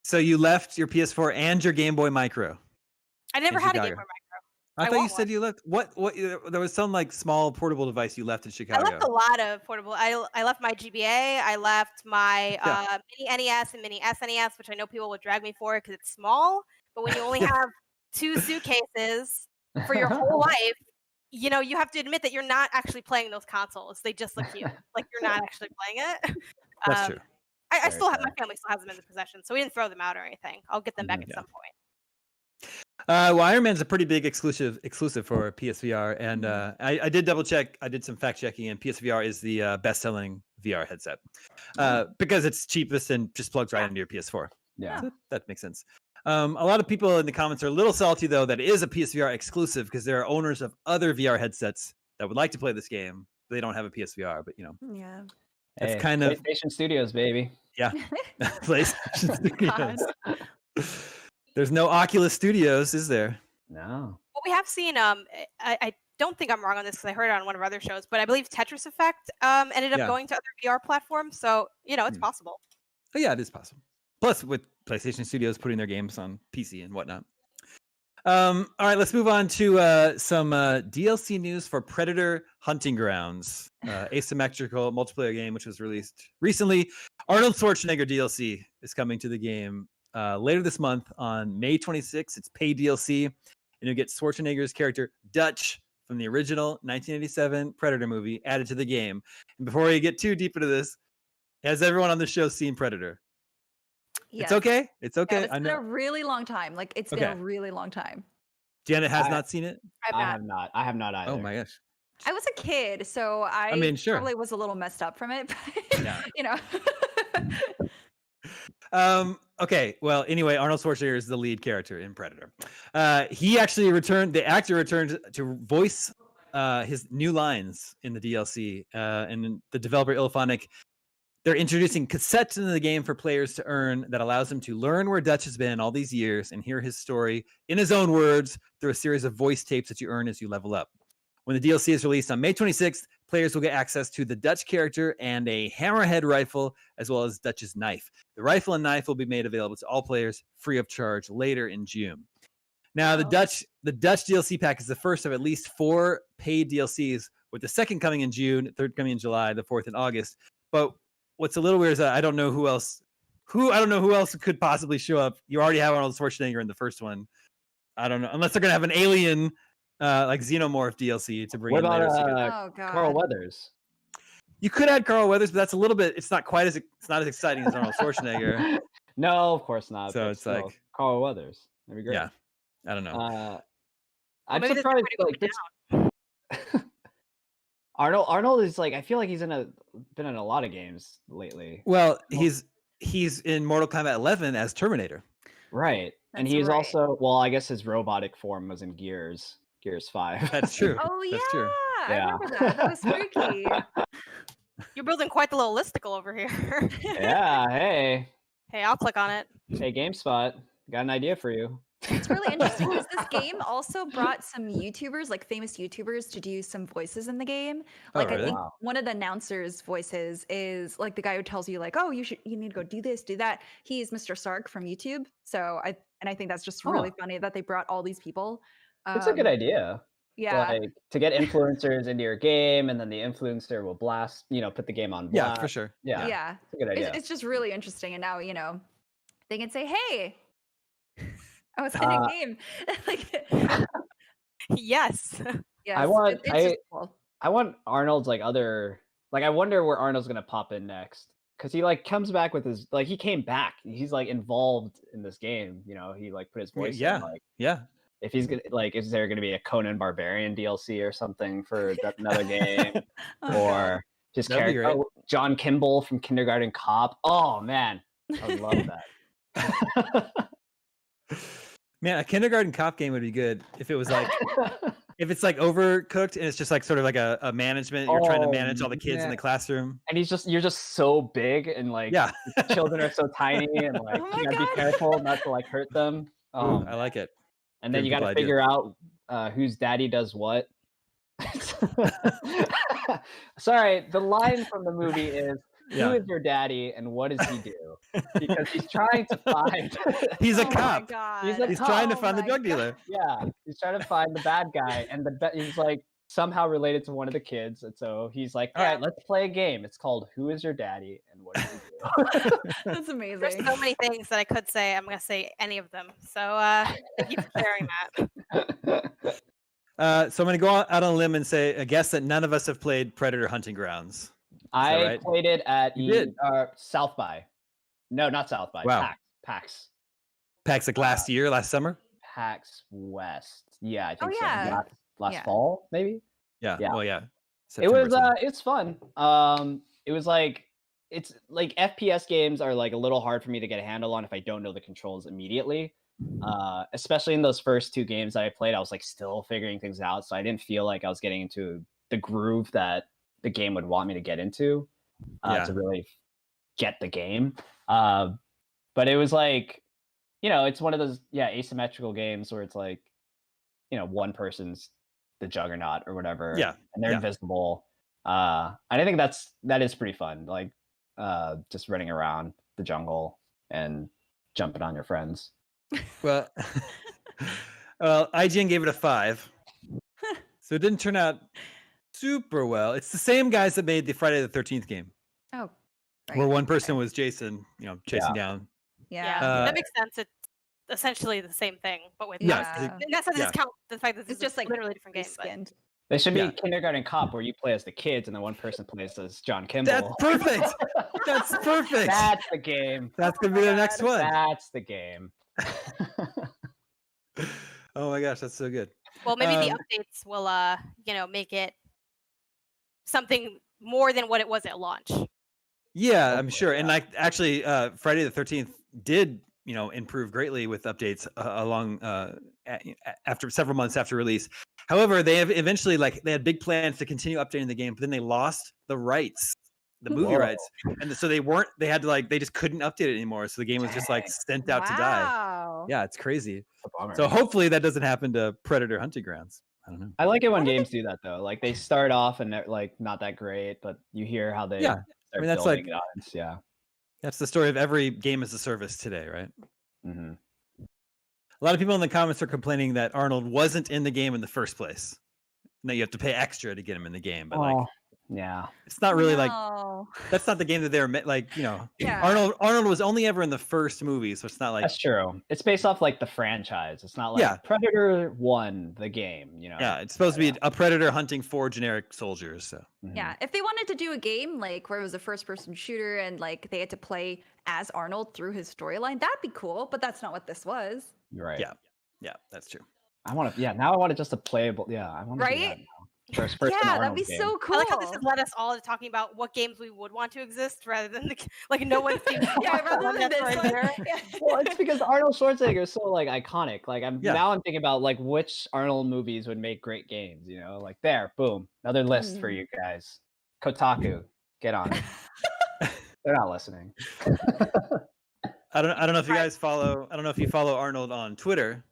So you left your PS4 and your Game Boy Micro. I never had a Game Boy Micro. I thought you said you left. What? There was some like small portable device you left in Chicago. I left a lot of portable. I left my GBA. I left my mini NES and mini SNES, which I know people would drag me for because it's small. But when you only have 2 suitcases for your whole life, you know, you have to admit that you're not actually playing those consoles. They just look cute. Like you're not actually playing it. That's true. I still have, my family still has them in the possession, so we didn't throw them out or anything. I'll get them back at some point. Well, Iron Man's a pretty big exclusive for PSVR, and I did double check. I did some fact checking, and PSVR is the best-selling VR headset because it's cheapest and just plugs right into your PS4. Yeah, so that makes sense. A lot of people in the comments are a little salty though that it is a PSVR exclusive because there are owners of other VR headsets that would like to play this game. They don't have a PSVR, but you know, that's kind of PlayStation Studios, baby. Yeah, PlayStation Studios. There's no Oculus Studios, is there? No. Well, we have seen. I don't think I'm wrong on this because I heard it on one of our other shows, but I believe Tetris Effect ended up going to other VR platforms. So you know, it's possible. Oh yeah, it is possible. Plus, with PlayStation Studios putting their games on PC and whatnot. All right, let's move on to some DLC news for Predator Hunting Grounds, asymmetrical multiplayer game which was released recently. Arnold Schwarzenegger DLC is coming to the game later this month on May 26th. It's paid DLC, and you'll get Schwarzenegger's character Dutch from the original 1987 Predator movie added to the game. And before we get too deep into this, has everyone on the show seen Predator? Yes. It's okay. It's okay. Yeah, it's been a really long time. Like it's been a really long time. Janet has not seen it. I have not. I have not either. Oh my gosh. I was a kid, so I mean, sure. probably was a little messed up from it. But, you know. Okay. Well, anyway, Arnold Schwarzenegger is the lead character in Predator. He actually returned. The actor returned to voice his new lines in the DLC, and the developer Ilphonic. They're introducing cassettes into the game for players to earn that allows them to learn where Dutch has been all these years and hear his story in his own words through a series of voice tapes that you earn as you level up. When the DLC is released on May 26th, players will get access to the Dutch character and a hammerhead rifle, as well as Dutch's knife. The rifle and knife will be made available to all players free of charge later in June. Now, the Dutch DLC pack is the first of at least 4 paid DLCs, with the second coming in June, third coming in July, the fourth in August. But what's a little weird is that I don't know who else could possibly show up. You already have Arnold Schwarzenegger in the first one. I don't know, unless they're gonna have an alien like Xenomorph DLC to bring in later. Carl Weathers. You could add Carl Weathers, but that's a little bit. It's not as exciting as Arnold Schwarzenegger. No, of course not. So it's still, like Carl Weathers. That'd be great. Yeah, I don't know. I'm surprised. Like this. Arnold is like, I feel like he's been in a lot of games lately. Well, he's in Mortal Kombat 11 as Terminator. Right. And he's also, well, I guess his robotic form was in Gears 5. That's true. Oh yeah. That's true. I remember that. That was freaky. You're building quite the little listicle over here. Yeah, hey. Hey, I'll click on it. Hey, GameSpot, got an idea for you. It's really interesting because this game also brought some YouTubers, like famous YouTubers, to do some voices in the game. Like I think one of the announcers' voices is like the guy who tells you like, "Oh, you need to go do this, do that." He's Mr. Sark from YouTube. So I think that's just really funny that they brought all these people. It's a good idea. Yeah, like to get influencers into your game, and then the influencer will put the game on blast. Yeah, for sure. Yeah, it's a good idea. It's just really interesting, and now they can say, "Hey, I was in a game." Like, yes. Yes. I want Arnold's like other, like, I wonder where Arnold's gonna pop in next, because he like comes back with his, like, he came back. He's like involved in this game. He like put his voice in. Like, if he's gonna, like, is there gonna be a Conan Barbarian DLC or something for another game, or just John Kimball from Kindergarten Cop? Oh man, I would love that. Man, a Kindergarten Cop game would be good if it was like, if it's like Overcooked and it's just like sort of like a management. You're trying to manage all the kids in the classroom, and you're just so big, and like the children are so tiny, and like you gotta be careful not to like hurt them. I like it. And then you gotta figure out whose daddy does what. Sorry, the line from the movie is, "Who is your daddy and what does he do?" Because he's trying to find. He's a Oh my cop. god. He's trying to Oh find the my drug God. dealer. Yeah, he's trying to find the bad guy, and he's like somehow related to one of the kids, and so he's like, "All right, let's play a game. It's called Who is Your Daddy and What does he do?" That's There's amazing. so many things that I could say. I'm gonna say any of them. So thank you for sharing that. So I'm going to go out on a limb and say a guess that none of us have played Predator Hunting Grounds. I right? played it at You did? South by. No, not South by. Wow. PAX. PAX like last summer? PAX West. Yeah, I think so. yeah. Last Yeah. fall, maybe? Yeah. Yeah. Well, yeah. It was September. it's fun. It was like it's like FPS games are like a little hard for me to get a handle on if I don't know the controls immediately. Especially in those first 2 games that I played, I was like still figuring things out, so I didn't feel like I was getting into the groove that the game would want me to get into to really get the game. But it was like, it's one of those asymmetrical games where it's like, one person's the juggernaut or whatever, and they're invisible. I think that is pretty fun, like just running around the jungle and jumping on your friends. Well, IGN gave it a 5, so it didn't turn out super well. It's the same guys that made the Friday the 13th game. Oh, right. Where one person was Jason, chasing down. Yeah, that makes sense. It's essentially the same thing, but with Yeah. that's not discount the fact that It's just like literally different game. skinned. They should be Kindergarten Cop, where you play as the kids and then one person plays as John Kimball. That's perfect. That's perfect. That's the game. That's gonna be the next one. That's the game. Oh my gosh, that's so good. Well, maybe the updates will make it something more than what it was at launch. Yeah, I'm sure. And like actually Friday the 13th did, improve greatly with updates along after several months after release. However, they have eventually they had big plans to continue updating the game, but then they lost the rights, the movie rights. And so they just couldn't update it anymore. So the game was just sent out to die. Yeah, it's crazy. So hopefully that doesn't happen to Predator Hunting Grounds. I don't know. I like it when games do that though. Like they start off and they're like not that great, but you hear how they start that's building it on. That's the story of every game as a service today, right? Mm-hmm. A lot of people in the comments are complaining that Arnold wasn't in the game in the first place. Now you have to pay extra to get him in the game, but it's not really that's not the game that they were Arnold was only ever in the first movie, so it's not like that's true. It's based off like the franchise. It's not like Predator 1, the game. Yeah, it's supposed to be a predator hunting 4 generic soldiers. So yeah, if they wanted to do a game like where it was a first-person shooter and like they had to play as Arnold through his storyline, that'd be cool. But that's not what this was. You're right. Yeah, that's true. I want to. Yeah, now I want it just a playable. Yeah, I want to. Right. First That'd be so cool. I like how this has led us all to talking about what games we would want to exist rather than no one seems rather than this one. Well, it's because Arnold Schwarzenegger is so iconic. Now I'm thinking about which Arnold movies would make great games. There, boom, another list for you guys. Kotaku, get on it. They're not listening. I don't know if you guys follow. I don't know if you follow Arnold on Twitter,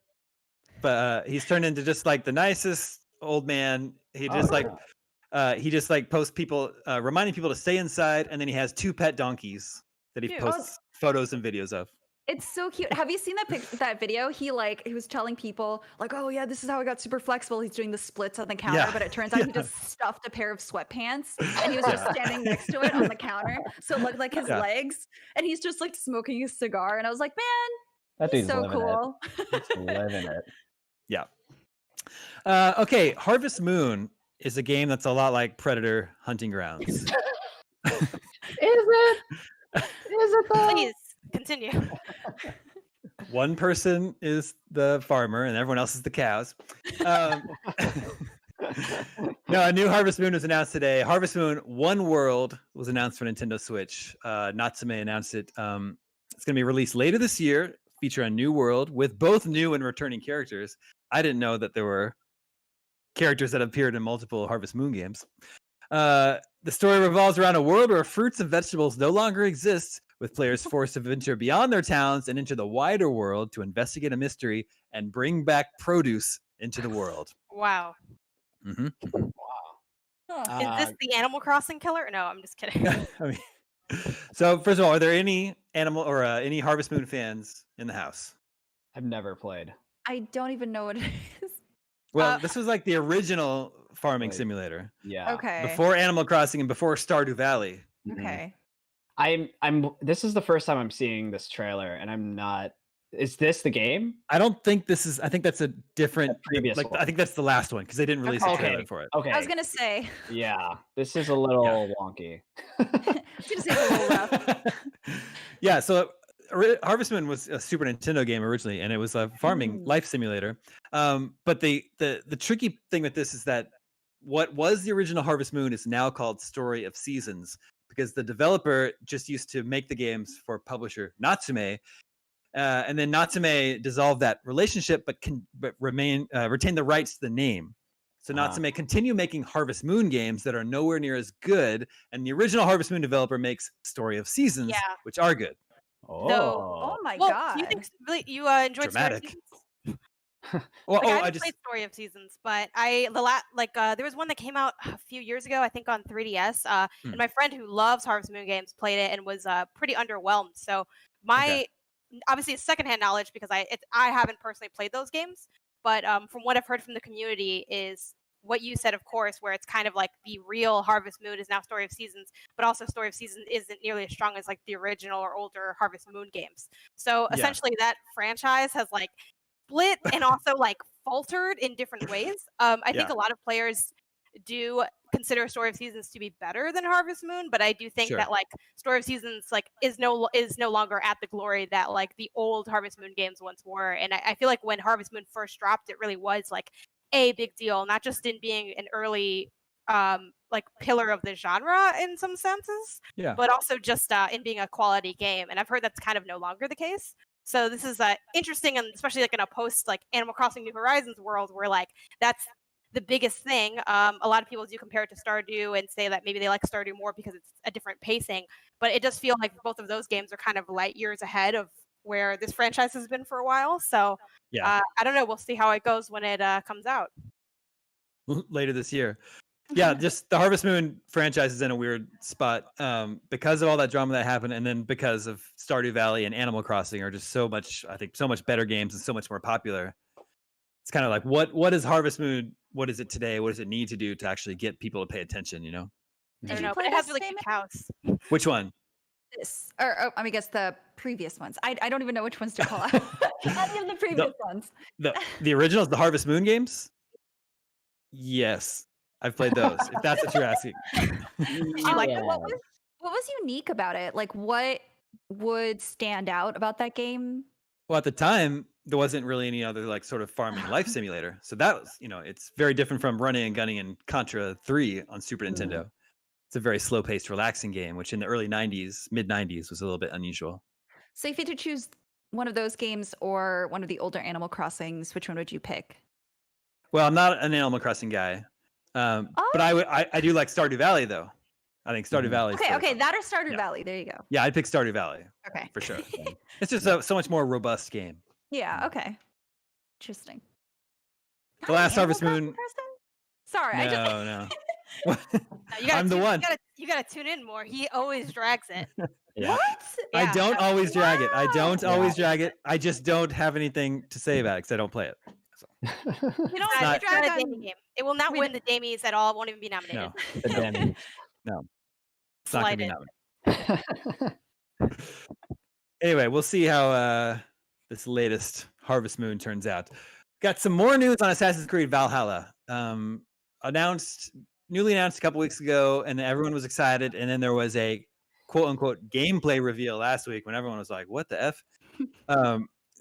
but he's turned into just the nicest old man. He just posts people reminding people to stay inside, and then he has 2 pet donkeys that he posts photos and videos of. It's so cute. Have you seen that video? He was telling people oh yeah, this is how I got super flexible. He's doing the splits on the counter, but it turns out he just stuffed a pair of sweatpants and he was just standing next to it on the counter, so it looked like his legs, and he's just smoking a cigar. And I was like, man, that dude's so cool. He's living it. Yeah. Okay, Harvest Moon is a game that's a lot like Predator Hunting Grounds. Is it? Is it though? Please continue. One person is the farmer and everyone else is the cows. No, a new Harvest Moon was announced today. Harvest Moon One World was announced for Nintendo Switch. Natsume announced it. It's going to be released later this year, feature a new world with both new and returning characters. I didn't know that there were characters that appeared in multiple Harvest Moon games. The story revolves around a world where fruits and vegetables no longer exist, with players forced to venture beyond their towns and into the wider world to investigate a mystery and bring back produce into the world. Wow. Mm-hmm. Wow. Is this the Animal Crossing killer? No, I'm just kidding. I mean, so first of all, are there any animal or any Harvest Moon fans in the house? I've never played. I don't even know what it is. Well, this was like the original farming simulator. Yeah. Okay. Before Animal Crossing and before Stardew Valley. Okay. I'm this is the first time I'm seeing this trailer, and I'm not. Is this the game? I don't think this is. I think that's a different previous one. I think that's the last one because they didn't release a trailer for it. Okay. I was gonna say. Yeah, this is a little wonky. I was gonna say it's a little rough. Yeah. So Harvest Moon was a Super Nintendo game originally, and it was a farming life simulator. But the tricky thing with this is that what was the original Harvest Moon is now called Story of Seasons because the developer just used to make the games for publisher Natsume. And then Natsume dissolved that relationship, but retain the rights to the name. So Natsume continue making Harvest Moon games that are nowhere near as good. And the original Harvest Moon developer makes Story of Seasons, which are good. Oh my god! Do you think you enjoyed Story of Seasons? Well, I haven't played Story of Seasons, but there was one that came out a few years ago, I think on 3DS. And my friend who loves Harvest Moon games played it and was pretty underwhelmed. So obviously it's secondhand knowledge because I haven't personally played those games, but from what I've heard from the community is what you said, of course, where it's kind of like the real Harvest Moon is now Story of Seasons, but also Story of Seasons isn't nearly as strong as like the original or older Harvest Moon games. So essentially that franchise has like split and also like faltered in different ways. I think a lot of players do consider Story of Seasons to be better than Harvest Moon, but I do think that like Story of Seasons like is no longer at the glory that like the old Harvest Moon games once were. And I feel like when Harvest Moon first dropped, it really was like a big deal, not just in being an early like pillar of the genre in some senses, but also just in being a quality game. And I've heard that's kind of no longer the case. So this is interesting, and especially like in a post like Animal Crossing New Horizons world where like that's the biggest thing. A lot of people do compare it to Stardew and say that maybe they like Stardew more because it's a different pacing. But it does feel like both of those games are kind of light years ahead of where this franchise has been for a while. So I don't know. We'll see how it goes when it comes out later this year. Yeah, just the Harvest Moon franchise is in a weird spot because of all that drama that happened, and then because of Stardew Valley and Animal Crossing are just so much better games and so much more popular. It's kind of like what is Harvest Moon? What is it today? What does it need to do to actually get people to pay attention? You know? I don't know, but it has really cute cows. Which one? This, or I guess the previous ones. I don't even know which ones to call out. Any of the previous ones. The originals, the Harvest Moon games. Yes, I've played those. If that's what you're asking. What was unique about it? Like, what would stand out about that game? Well, at the time, there wasn't really any other like sort of farming life simulator. So that was, it's very different from running and gunning in Contra 3 on Super Nintendo. It's a very slow-paced, relaxing game, which in the early 90s, mid-90s was a little bit unusual. So if you had to choose one of those games or one of the older Animal Crossings, which one would you pick? Well, I'm not an Animal Crossing guy, but I do like Stardew Valley, though. I think Stardew Valley. Okay, that or Stardew Valley. There you go. Yeah, I'd pick Stardew Valley. Okay, for sure. It's just so much more robust game. Yeah. Okay. Interesting. The last Harvest Moon. Sorry, no. I'm the one. You gotta tune in more. He always drags it. What? I don't always drag it. I don't always drag it. I just don't have anything to say about it because I don't play it. So. You know, it's not a Damie game. It will not win the Damies at all. It won't even be nominated. No. It's not going to be nominated. Anyway, we'll see how this latest Harvest Moon turns out. Got some more news on Assassin's Creed Valhalla. Newly announced a couple weeks ago, and everyone was excited. And then there was a quote-unquote gameplay reveal last week when everyone was like, what the F?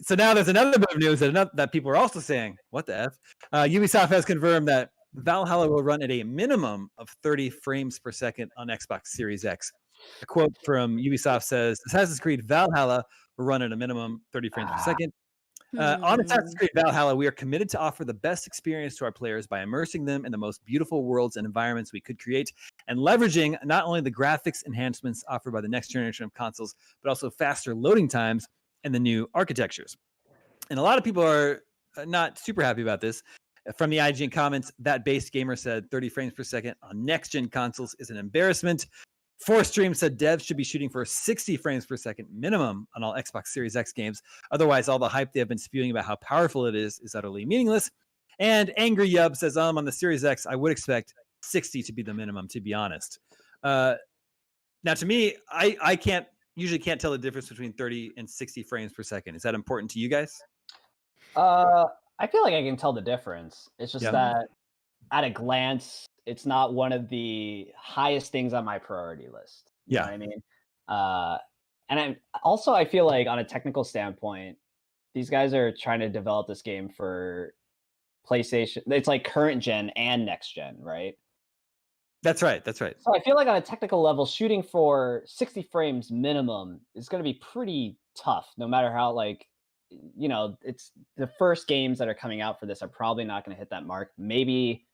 So now there's another bit of news that people are also saying, what the F? Ubisoft has confirmed that Valhalla will run at a minimum of 30 frames per second on Xbox Series X. A quote from Ubisoft says, Assassin's Creed Valhalla will run at a minimum 30 frames per second. On Assassin's Creed Valhalla, we are committed to offer the best experience to our players by immersing them in the most beautiful worlds and environments we could create, and leveraging not only the graphics enhancements offered by the next generation of consoles, but also faster loading times and the new architectures. And a lot of people are not super happy about this. From the IGN comments, that base gamer said 30 frames per second on next-gen consoles is an embarrassment. Stream said devs should be shooting for 60 frames per second minimum on all Xbox Series X games. Otherwise, all the hype they have been spewing about how powerful it is utterly meaningless. And Angry Yub says, on the Series X, I would expect 60 to be the minimum, to be honest. Now, to me, I usually can't tell the difference between 30 and 60 frames per second. Is that important to you guys? I feel like I can tell the difference. It's just that at a glance, it's not one of the highest things on my priority list. You know what I mean? And I feel like on a technical standpoint, these guys are trying to develop this game for PlayStation. It's like current gen and next gen, right? That's right. So I feel like on a technical level, shooting for 60 frames minimum is going to be pretty tough, no matter how, it's the first games that are coming out for this are probably not going to hit that mark, maybe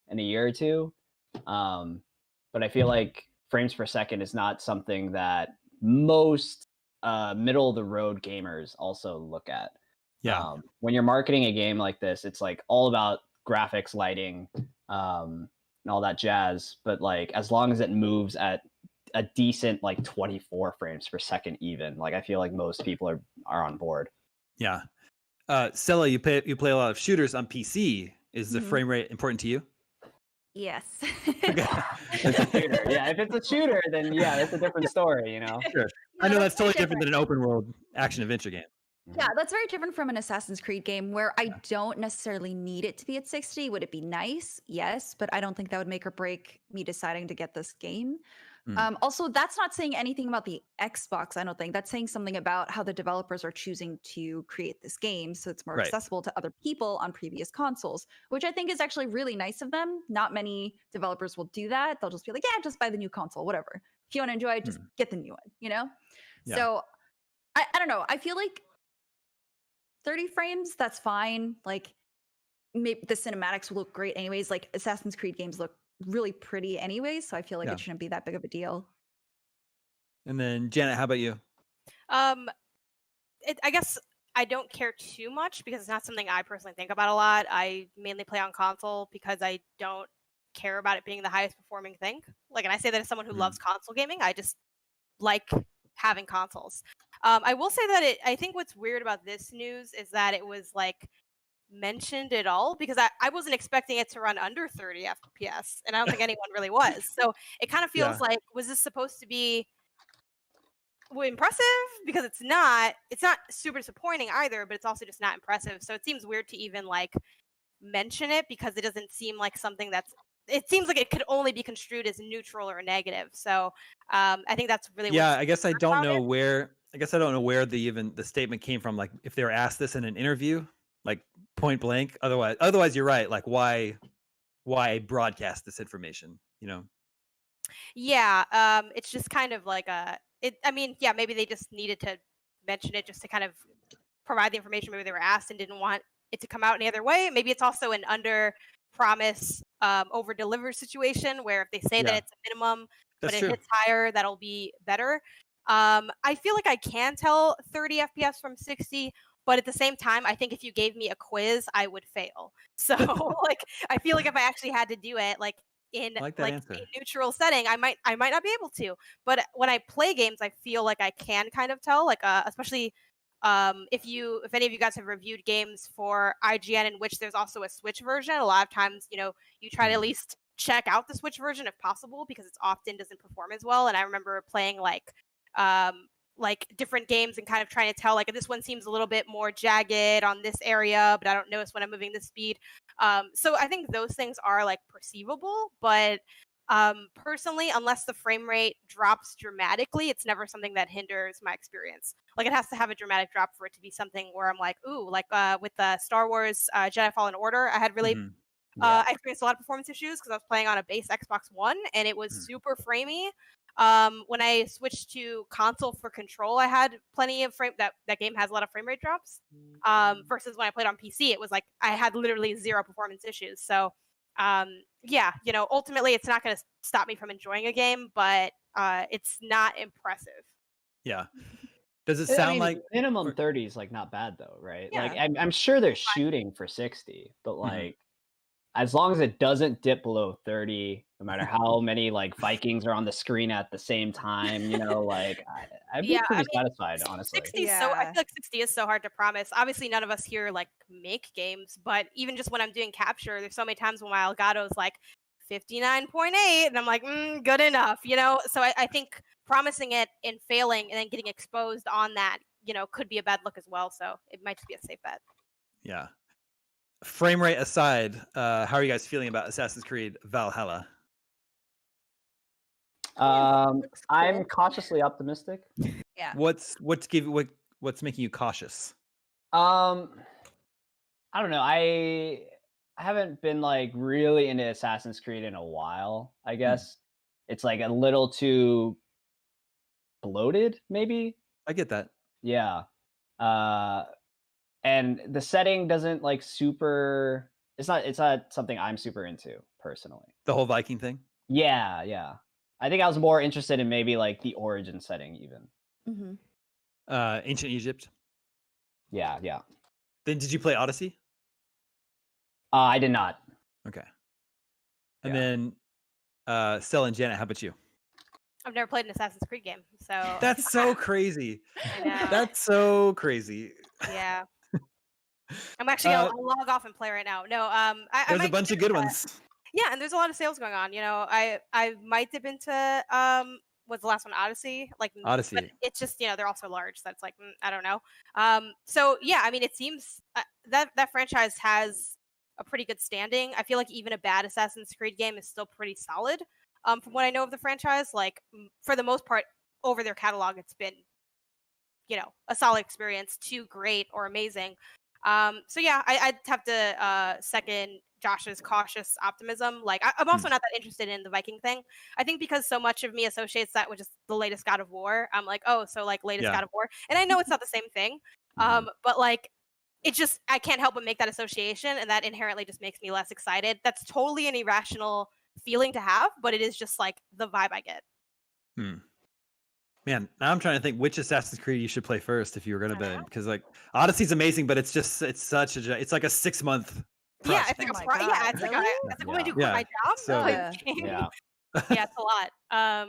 in a year or two. But I feel like frames per second is not something that most middle of the road gamers also look at. Yeah. When you're marketing a game like this, it's like all about graphics, lighting, and all that jazz. But like, as long as it moves at a decent 24 frames per second, even, I feel like most people are on board. Yeah. Stella, you play a lot of shooters on PC. Is the frame rate important to you? Yes. It's a shooter. Yeah, if it's a shooter, then yeah, it's a different story, Sure. I know that's totally different than an open world action adventure game. Yeah, that's very different from an Assassin's Creed game where I don't necessarily need it to be at 60. Would it be nice? Yes, but I don't think that would make or break me deciding to get this game. Also, that's not saying anything about the Xbox, I don't think. That's saying something about how the developers are choosing to create this game so it's more accessible to other people on previous consoles, which I think is actually really nice of them. Not many developers will do that. They'll just be like, yeah, just buy the new console, whatever. If you want to enjoy it, just get the new one, Yeah. So I don't know. I feel like 30 frames, that's fine. Maybe the cinematics will look great anyways. Assassin's Creed games look really pretty anyways, so I feel like it shouldn't be that big of a deal. And then Janet, how about you? I guess I don't care too much because it's not something I personally think about a lot. I mainly play on console because I don't care about it being the highest performing thing. And I say that as someone who loves console gaming. I just like having consoles. I will say that I think what's weird about this news is that it was mentioned at all, because I wasn't expecting it to run under 30 FPS, and I don't think anyone really was. So it kind of feels like, was this supposed to be impressive? Because it's not super disappointing either, but it's also just not impressive. So it seems weird to even mention it, because it doesn't seem like something it seems like it could only be construed as neutral or negative. So I think that's really I guess I don't know where the statement came from. If they were asked this in an interview, point blank. Otherwise, you're right. Why broadcast this information? Yeah, it's just kind of maybe they just needed to mention it just to kind of provide the information maybe they were asked and didn't want it to come out any other way. Maybe it's also an under promise over deliver situation where if they say that it's a minimum but it hits higher, that'll be better. I feel like I can tell 30 FPS from 60, but at the same time, I think if you gave me a quiz, I would fail. So I feel like if I actually had to do it in a neutral setting, I might not be able to. But when I play games, I feel like I can kind of tell, especially if any of you guys have reviewed games for IGN in which there's also a Switch version. A lot of times, you try to at least check out the Switch version if possible, because it often doesn't perform as well. And I remember playing different games and kind of trying to tell, this one seems a little bit more jagged on this area, but I don't notice when I'm moving this speed. So I think those things are perceivable, but personally, unless the frame rate drops dramatically, it's never something that hinders my experience. It has to have a dramatic drop for it to be something where I'm with the Star Wars Jedi Fallen Order, I had really I experienced a lot of performance issues because I was playing on a base Xbox One and it was super framey. When I switched to console for Control, I had plenty of that game has a lot of frame rate drops. Versus when I played on PC, it was I had literally zero performance issues. So ultimately it's not going to stop me from enjoying a game, but it's not impressive. Yeah. Does it sound like minimum 30 is not bad though, right? Yeah. I'm sure they're shooting for 60, but as long as it doesn't dip below 30, no matter how many like Vikings are on the screen at the same time, like I'd be pretty satisfied, honestly. 60 I feel like 60 is so hard to promise. Obviously, none of us here like make games, but even just when I'm doing capture, there's so many times when my Elgato's like 59.8, and I'm like, good enough, So I think promising it and failing and then getting exposed on that, could be a bad look as well. So it might just be a safe bet. Yeah. Frame rate aside, how are you guys feeling about Assassin's Creed Valhalla? I'm cautiously optimistic. Yeah. What's making you cautious? I don't know. I haven't been like really into Assassin's Creed in a while, I guess. It's like a little too bloated, maybe. I get that. Yeah. And the setting doesn't like super. It's not something I'm super into personally. The whole Viking thing. Yeah. I think I was more interested in maybe like the origin setting, even. Mm-hmm. Ancient Egypt. Yeah. Then did you play Odyssey? I did not. Okay. And then, Stella and Janet, how about you? I've never played an Assassin's Creed game, so That's so crazy. I know. That's so crazy. Yeah. I'm actually gonna log off and play right now. No, There's I a bunch of good ones. Yeah, and there's a lot of sales going on. I might dip into what's the last one, Odyssey? Odyssey. But it's just they're also large, so it's like I don't know. So yeah, I mean, it seems that franchise has a pretty good standing. I feel like even a bad Assassin's Creed game is still pretty solid. From what I know of the franchise, like for the most part, over their catalog, it's been a solid experience, too great or amazing. So yeah, I'd have to second Josh's cautious optimism. Like I'm also not that interested in the Viking thing. I think because so much of me associates that with just the latest God of War. I'm like, oh, so like latest God of War, and I know it's not the same thing. But like it just I can't help but make that association, and that inherently just makes me less excited. That's totally an irrational feeling to have, but it is just like the vibe I get. Man, now I'm trying to think which Assassin's Creed you should play first if you were going to bet, because like Odyssey's amazing, but it's like a 6 month. Yeah, it's like it's like when I do quit my job. So yeah, it's a lot.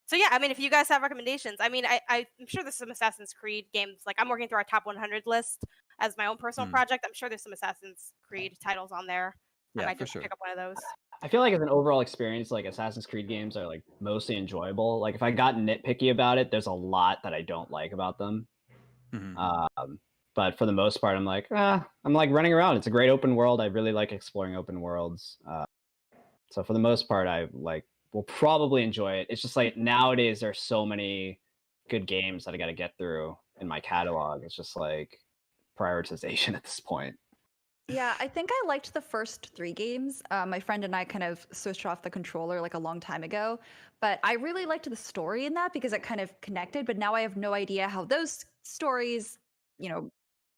So yeah, I mean, if you guys have recommendations, I mean, I'm sure there's some Assassin's Creed games. Like I'm working through our top 100 list as my own personal project. I'm sure there's some Assassin's Creed titles on there. I might just pick up one of those. I feel like as an overall experience, like Assassin's Creed games are like mostly enjoyable. Like if I got nitpicky about it, there's a lot that I don't like about them. But for the most part, I'm like running around. It's a great open world. I really like exploring open worlds. So for the most part, I will probably enjoy it. It's just like nowadays there's so many good games that I got to get through in my catalog. It's just like prioritization at this point. Yeah, I think I liked the first 3 games. My friend and I kind of switched off the controller like a long time ago, but I really liked the story in that because it kind of connected. But now I have no idea how those stories,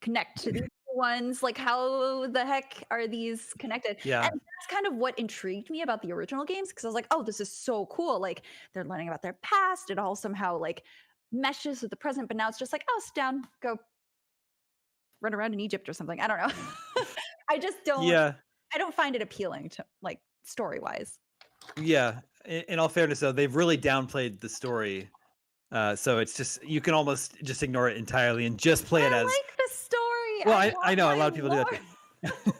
connect to the ones. Like, how the heck are these connected? Yeah, and that's kind of what intrigued me about the original games, because I was like, oh, this is so cool. Like, they're learning about their past. It all somehow like meshes with the present. But now it's just like, oh, sit down, go run around in Egypt or something. I don't know. I just don't. Yeah. I don't find it appealing to like story wise. Yeah. In all fairness, though, they've really downplayed the story, so it's just you can almost just ignore it entirely and just play it as. I like the story. Well, I know a lot of people do that.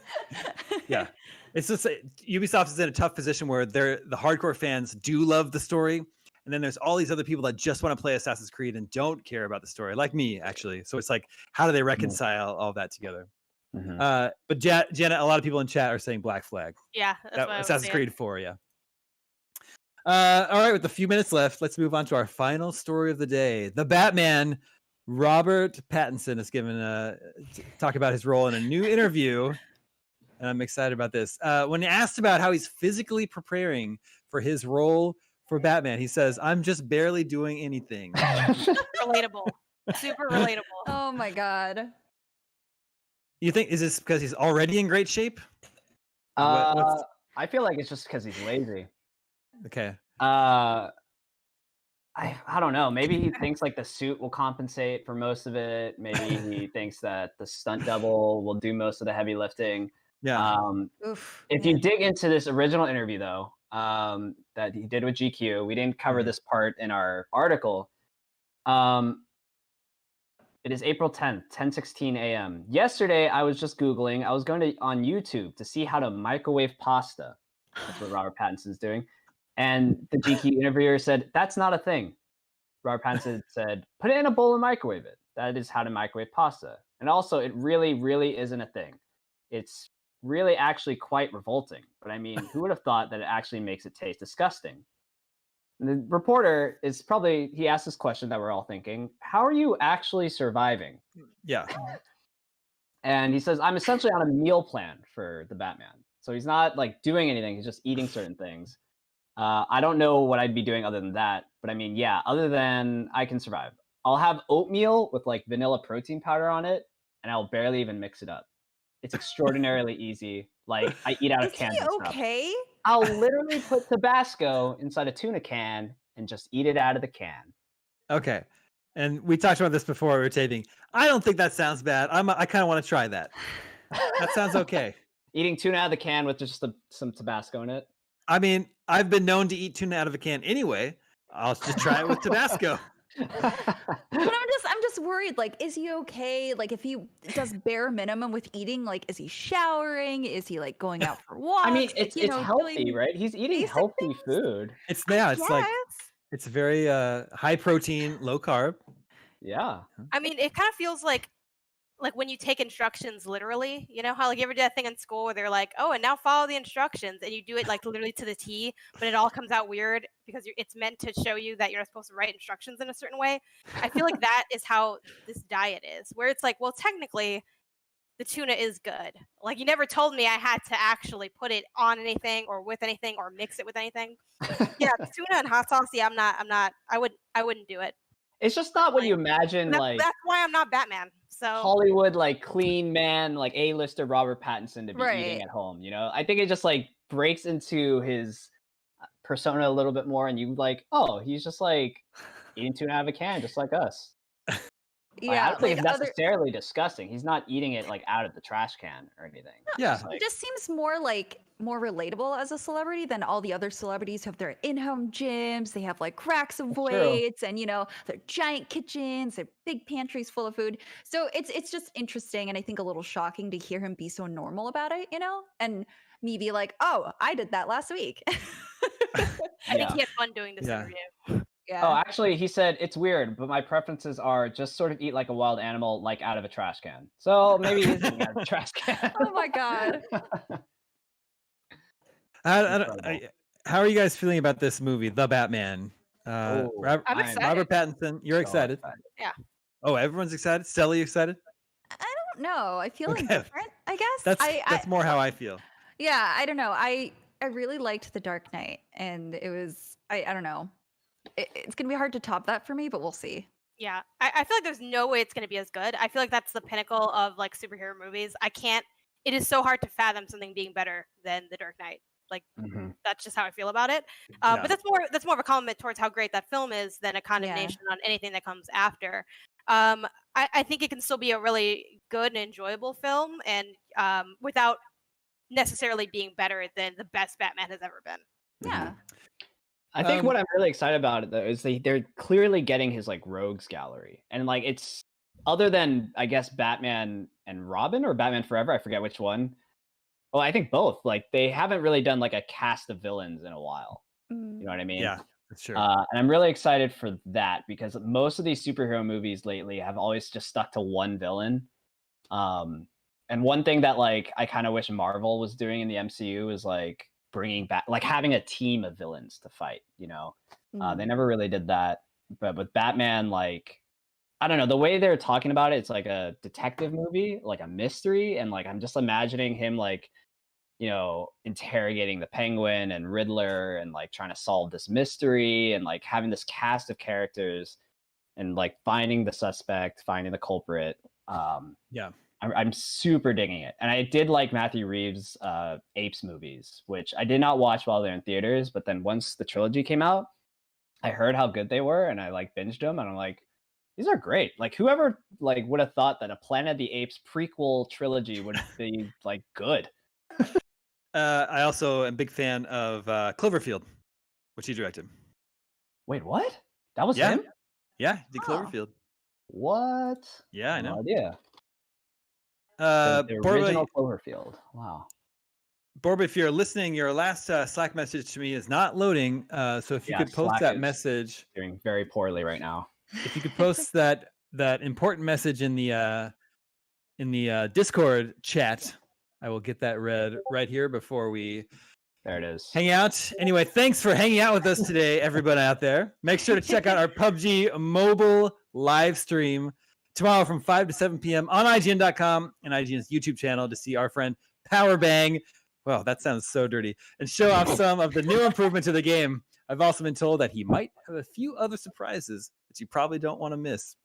Yeah, it's just Ubisoft is in a tough position where the hardcore fans do love the story, and then there's all these other people that just want to play Assassin's Creed and don't care about the story, like me actually. So it's like, how do they reconcile all that together? But Janet, a lot of people in chat are saying Black Flag. Yeah, that's what Assassin's Creed 4. Yeah. All right, with a few minutes left, let's move on to our final story of the day. The Batman, Robert Pattinson, is given talk about his role in a new interview, and I'm excited about this. When asked about how he's physically preparing for his role for Batman, he says, "I'm just barely doing anything." Relatable, super relatable. Oh my god. You think is this because he's already in great shape? I feel like it's just because he's lazy. Okay. I don't know. Maybe he thinks like the suit will compensate for most of it. Maybe he thinks that the stunt double will do most of the heavy lifting. Yeah. If you dig into this original interview, though, that he did with GQ, we didn't cover this part in our article. It is April 10th, 10:16 a.m. Yesterday, I was just Googling. I was going on YouTube to see how to microwave pasta. That's what Robert Pattinson's doing. And the GQ interviewer said, that's not a thing. Robert Pattinson said, put it in a bowl and microwave it. That is how to microwave pasta. And also, it really, really isn't a thing. It's really actually quite revolting. But I mean, who would have thought that it actually makes it taste disgusting? And the reporter is probably, he asked this question that we're all thinking, how are you actually surviving? Yeah. And he says, I'm essentially on a meal plan for the Batman. So he's not like doing anything. He's just eating certain things. I don't know what I'd be doing other than that. But I mean, yeah, other than I can survive. I'll have oatmeal with like vanilla protein powder on it, and I'll barely even mix it up. It's extraordinarily easy. Like I eat out of cans and stuff. Okay? I'll literally put Tabasco inside a tuna can and just eat it out of the can. Okay. And we talked about this before we were taping. I don't think that sounds bad. I kind of want to try that. That sounds okay. Eating tuna out of the can with just some Tabasco in it. I mean, I've been known to eat tuna out of a can anyway. I'll just try it with Tabasco. But I'm just worried. Like, is he okay? Like, if he does bare minimum with eating, like, is he showering? Is he like going out for walks? I mean, like, it's healthy, right? He's eating healthy food. It's like it's very high protein, low carb. Yeah. I mean, it kind of feels like when you take instructions literally, you know how like you ever did that thing in school where they're like, oh, and now follow the instructions, and you do it like literally to the T, but it all comes out weird because it's meant to show you that you're not supposed to write instructions in a certain way. I feel like that is how this diet is, where it's like, well, technically the tuna is good. Like you never told me I had to actually put it on anything or with anything or mix it with anything. Yeah, tuna and hot sauce. Yeah, I wouldn't do it. It's just not what you imagine. That's why I'm not Batman. So Hollywood, like clean man, like A-lister Robert Pattinson to be eating at home. You know, I think it just like breaks into his persona a little bit more, and you like, oh, he's just like eating tuna out of a can, just like us. Yeah, I don't think it's necessarily disgusting. He's not eating it like out of the trash can or anything. Yeah, it just seems more relatable as a celebrity than all the other celebrities who have their in-home gyms. They have like racks of weights, and their giant kitchens, their big pantries full of food. So it's just interesting, and I think a little shocking to hear him be so normal about it, and me be like, oh, I did that last week. I think he had fun doing this interview. Yeah. Oh, actually, he said, it's weird, but my preferences are just sort of eat like a wild animal, like out of a trash can. So maybe he's eating out of a trash can. Oh my God. How are you guys feeling about this movie, The Batman? I'm excited. Robert Pattinson, you're excited? Yeah. Oh, everyone's excited? Stella, you excited? I don't know. I feel indifferent, I guess. That's more how I feel. Yeah, I don't know. I really liked The Dark Knight, and it was, I don't know. It's going to be hard to top that for me, but we'll see. Yeah, I feel like there's no way it's going to be as good. I feel like that's the pinnacle of like superhero movies. It is so hard to fathom something being better than The Dark Knight. Like that's just how I feel about it. But that's more of a compliment towards how great that film is than a condemnation on anything that comes after. I think it can still be a really good and enjoyable film, and without necessarily being better than the best Batman has ever been. Yeah. I think what I'm really excited about it though is they're clearly getting his like rogues gallery, and like it's other than I guess Batman and Robin or Batman Forever, I forget which one. Well, I think both. Like they haven't really done like a cast of villains in a while. You know what I mean? Yeah, that's true. And I'm really excited for that because most of these superhero movies lately have always just stuck to one villain. And one thing that like I kind of wish Marvel was doing in the MCU is like bringing back, like having a team of villains to fight. They never really did that. But with Batman, like I don't know, the way they're talking about it, it's like a detective movie, like a mystery, and like I'm just imagining him like interrogating the Penguin and Riddler and like trying to solve this mystery and like having this cast of characters and like finding the suspect, finding the culprit. I'm super digging it. And I did like Matthew Reeves' Apes movies, which I did not watch while they're in theaters, but then once the trilogy came out, I heard how good they were and I like binged them and I'm like, these are great. Like whoever like would have thought that a Planet of the Apes prequel trilogy would be like good. I also am a big fan of Cloverfield, which he directed. Wait, what? That was him? Yeah, he did Cloverfield. What? Yeah, I know. No idea. The Borba, original Cloverfield. Wow. Borba, if you're listening, your last Slack message to me is not loading. So if you could post Slack that is message, doing very poorly right now. if you could post that important message in the Discord chat, I will get that read right here before we There it is. hang out. Anyway, thanks for hanging out with us today, everybody out there. Make sure to check out our PUBG mobile live stream tomorrow from 5 to 7 p.m. on IGN.com and IGN's YouTube channel to see our friend Powerbang. Well, that sounds so dirty. And show off some of the new improvements to the game. I've also been told that he might have a few other surprises that you probably don't want to miss.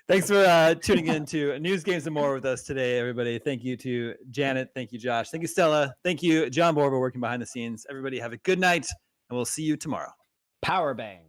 Thanks for tuning in to News, Games, and More with us today, everybody. Thank you to Janet. Thank you, Josh. Thank you, Stella. Thank you, John Borba, working behind the scenes. Everybody have a good night, and we'll see you tomorrow. Powerbang.